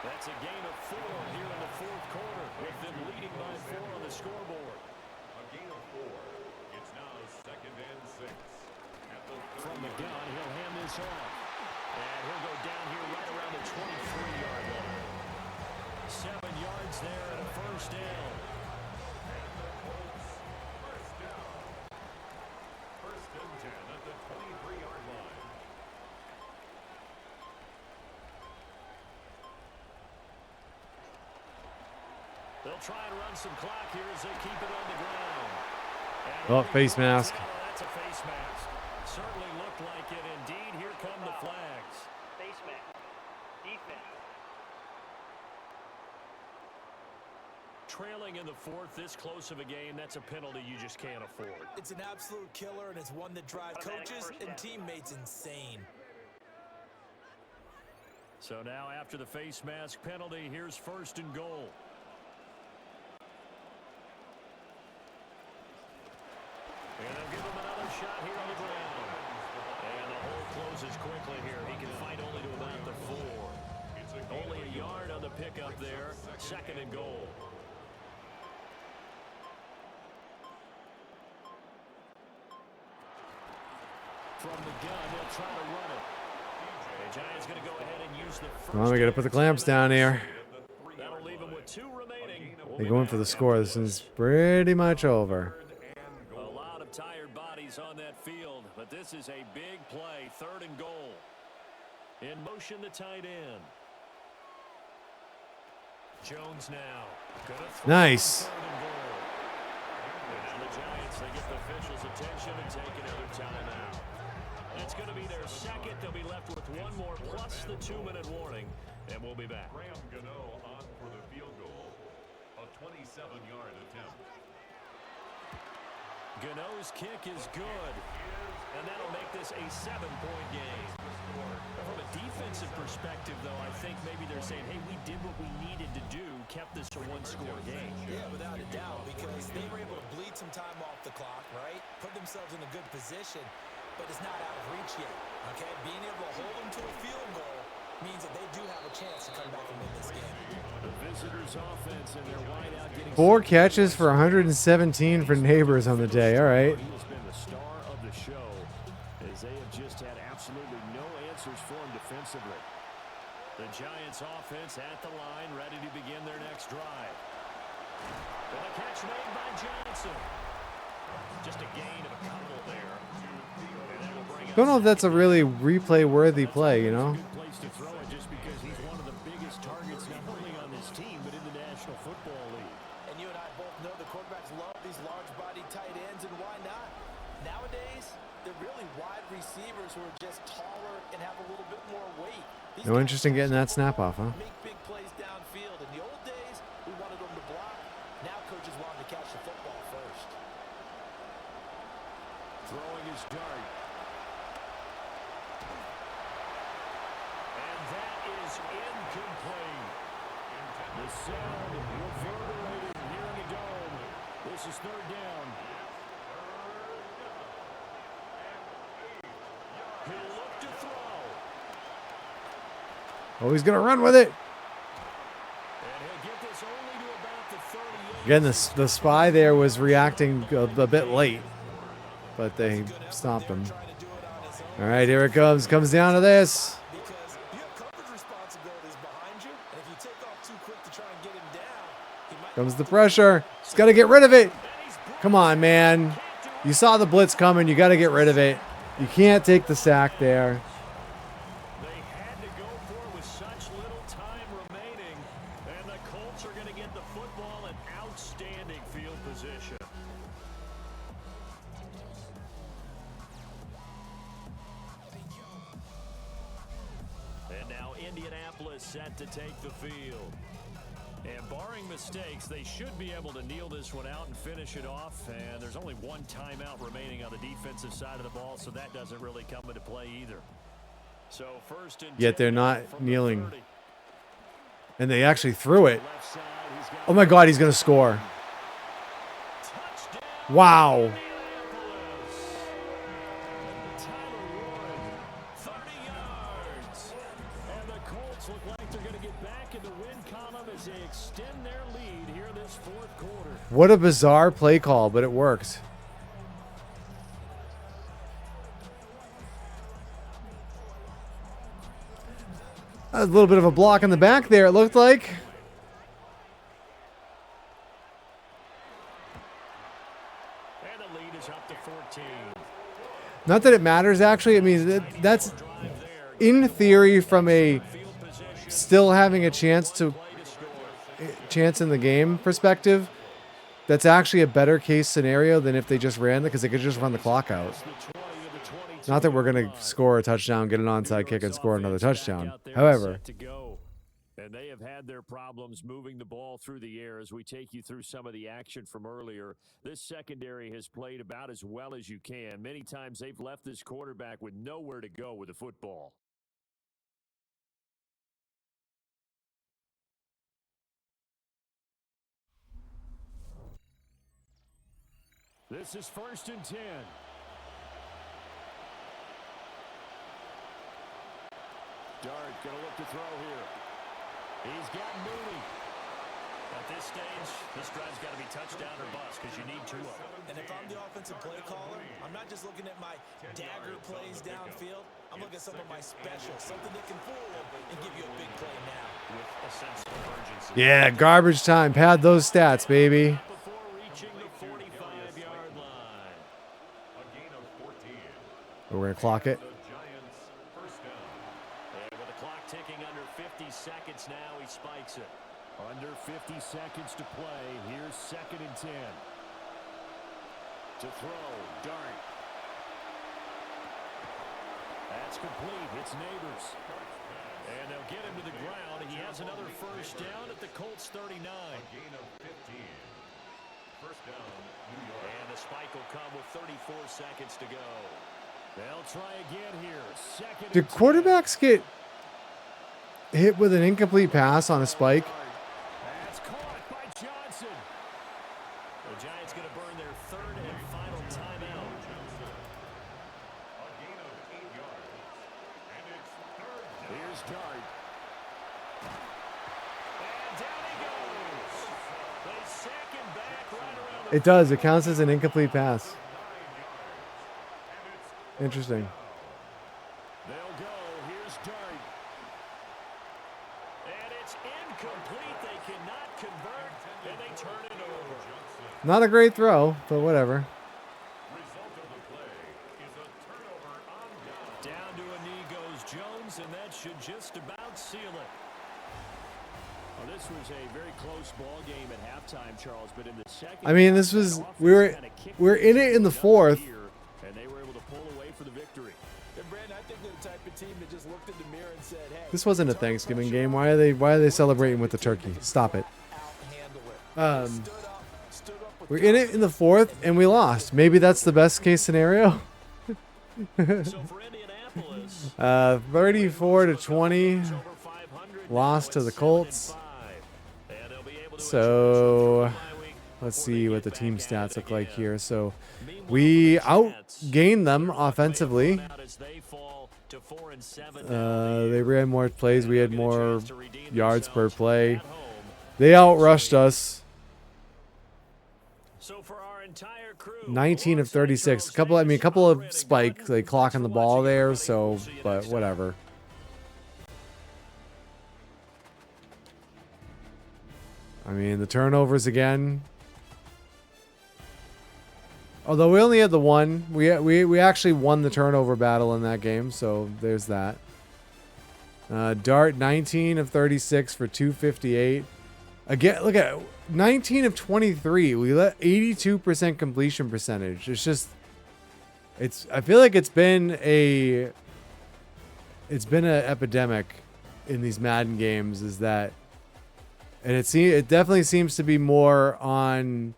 That's a gain of 4 here in the fourth quarter, with them leading by 4 on the scoreboard. A gain of 4. It's now 2nd and 6. At the From the gun, he'll hand this off. And he'll go down here right around the 23-yard line. 7 yards there and a first down. First down. 1st and 10 at the 23-yard line. They'll try and run some clock here as they keep it on the ground. Oh, face mask. That's a face mask. Certainly looked like it. Indeed, here come the flags. Face mask. Defense. Trailing in the fourth, this close of a game, that's a penalty you just can't afford. It's an absolute killer, and it's one that drives coaches and teammates insane. So now after the face mask penalty, here's 1st and goal. And they'll give him another shot here on the ground. And the hole closes quickly here. He can fight only to about the 4. Only a yard on the pickup there. 2nd and goal. From the gun, they'll try to run it. The Giants going to go ahead and use the first. Well, we got to put the clamps down here. That'll leave them with 2 remaining. They go in for the score. This is pretty much over. A lot of tired bodies on that field, but this is a big play, 3rd and goal. In motion, the tight end. Jones now. Nice. And the Giants, they get the officials' attention and take another timeout. It's going to be their second. They'll be left with 1 more plus the 2-minute warning, and we'll be back. Graham Gano on for the field goal. A 27-yard attempt. Gano's kick is good, and that'll make this a 7-point game. From a defensive perspective, though, I think maybe they're saying, hey, we did what we needed to do, kept this a 1-score game. Yeah, without a doubt, because they were able to bleed some time off the clock, right? Put themselves in a good position, but it's not out of reach yet, okay? Being able to hold them to a field goal means that they do have a chance to come back and win this game. The visitors' offense and their wideout getting 4 catches for 117 for Neighbors on the day. All right. He has been the star of the show as they have just had absolutely no answers for him defensively. The Giants' offense at the line, ready to begin their next drive. And a catch made by Johnson. Just a gain of a couple there. And that will bring Don't know if that's a really replay-worthy play, you know? Good place to throw it just because he's one of the biggest targets not only on this team but in the National Football League. And you and I both know the quarterbacks love these large-bodied tight ends, and why not? Nowadays, they're really wide receivers who are just taller and have a little bit more weight. These No guys interest in getting that snap off, huh? make big plays downfield. In the old days, we wanted them to block. Now coaches want them to catch the football first. Throwing his dart. And that is incomplete. The sound reverberated here in the dome. This is 3rd down. He'll look to throw. Oh, he's going to run with it. And he'll get this only to about the 38. Again, the spy there was reacting a bit late, but they stopped him. All right, here it comes. Comes down to this. Because you have coverage responsibilities behind you, and if you take off too quick to try and get him down, he might Comes the pressure. He's got to get rid of it. Come on, man. You saw the blitz coming. You got to get rid of it. You can't take the sack there. They had to go for it with such little time remaining, and the Colts are going to get the football in outstanding field position. And now Indianapolis set to take the field. And barring mistakes, they should be able to kneel this one out and finish it off. And there's only 1 timeout remaining on the defensive side of the ball, so that doesn't really come into play either. So 1st and 10 Yet they're not from the kneeling. 30. And they actually threw it. Left side, he's got Oh my God, he's going to score. touchdown. Wow. Indianapolis. Tyler Warren, 30 yards. And the Colts look like they're going to get back in the win column as they extend their lead here this 4th quarter. What a bizarre play call, but it worked. A little bit of a block in the back there, it looked like. And the lead is up to 14. Not that it matters, actually. I mean, that's Drive there. in theory from a Field position. still having a chance to Play to score. chance in the game perspective. That's actually a better case scenario than if they just ran it, because they could just run the clock out. The 20 to the 22 Not that we're going to line. score a touchdown, get an onside kick, and score another Offense back touchdown. out there However, set to go. And they have had their problems moving the ball through the air as we take you through some of the action from earlier. This secondary has played about as well as you can. Many times they've left this quarterback with nowhere to go with the football. This is 1st and 10. Dart going to look to throw here. He's got Mooney. At this stage, this drive's got to be touchdown or bust because you need 2 of them. And if I'm the offensive play caller, I'm not just looking at my dagger plays downfield. I'm looking at some of my specials, something that can fool them and give you a big play now. With a sense of urgency. Yeah, garbage time. Pad those stats, baby. Before reaching the 45-yard line. A gain of 14. We're going to clock it. The Giants first down. And with the clock ticking under 50 seconds now, he spikes it. Under 50 seconds to play. Here's 2nd and 10. To throw, Dart. That's complete. It's Neighbors. And they'll get him to the ground. He has another first down at the Colts 39. A gain of 15. First down, New York. And the spike will come with 34 seconds to go. They'll try again here. 2nd Do and 10. quarterbacks get hit with an incomplete pass on a spike? That's caught by Johnson. The Giants going to burn their 3rd and final timeout. A gain of 8 yards. And it's 3rd down. Here's Dart. And down he goes. They sack him back right around the It does. It counts as an incomplete pass. 9 yards. And it's Interesting. They'll go. Here's Dart. And it's incomplete. They cannot convert, and they turn it over. Not a great throw, but whatever. result of the play is a turnover on down. Down to a knee goes Jones, and that should just about seal it. Well, this was a very close ball game at halftime, Charles, but in the second, I mean, this was we're in it in the 4th. and they were able to pull away for the victory. And Brandon, I think they're the type of team that just looked in the mirror and said, hey, This wasn't a Thanksgiving game. Why are they celebrating with the turkey? Stop it. outhandle it. Um, Stood up with We're in it in the 4th and we lost. Maybe that's the best case scenario. So for Indianapolis, 34-20. over 500 Lost to the 7-5. Colts. And they'll be able to So enjoy the bye week let's before they see get what the back team at stats it look like again. here. So Meanwhile, we for the Jets, outgained them they're offensively. playing out as they fall to 4-7 now. They ran more plays. We had They'll get a more chance to redeem yards per themselves play. at home. They outrushed us. So for our entire crew, 19 of 36. A couple of spikes, like clocking the ball there. So, but whatever. I mean, the turnovers again. Although we only had the one, we actually won the turnover battle in that game. So there's that. Dart 19 of 36 for 258. Again, look at 19 of 23. We let 82% completion percentage. It's just, I feel like it's been an epidemic in these Madden games. Is that, and it definitely seems to be more on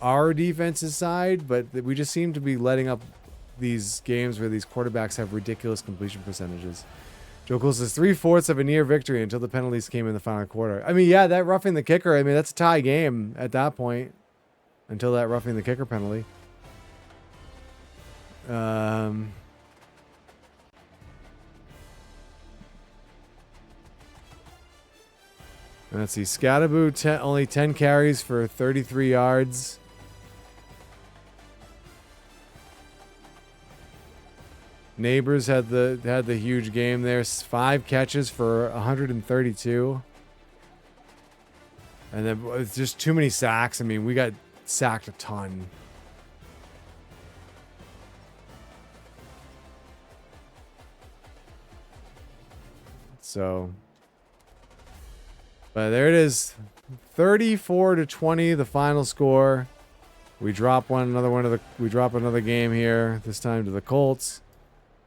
our defense's side, but we just seem to be letting up these games where these quarterbacks have ridiculous completion percentages. Joe Cool says 3/4 of a near victory until the penalties came in the final quarter. I mean, yeah, that roughing the kicker, I mean, that's a tie game at that point until that roughing the kicker penalty. Let's see. Scatterboo, only 10 carries for 33 yards. Neighbors had the huge game there. 5 catches for 132. And then it's just too many sacks. I mean, we got sacked a ton. So, but there it is. 34-20, the final score. We drop we drop another game here, this time to the Colts.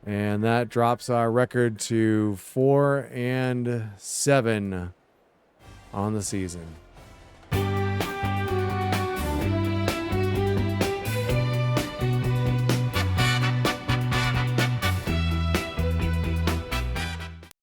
And that drops our record to 4-7 on the season.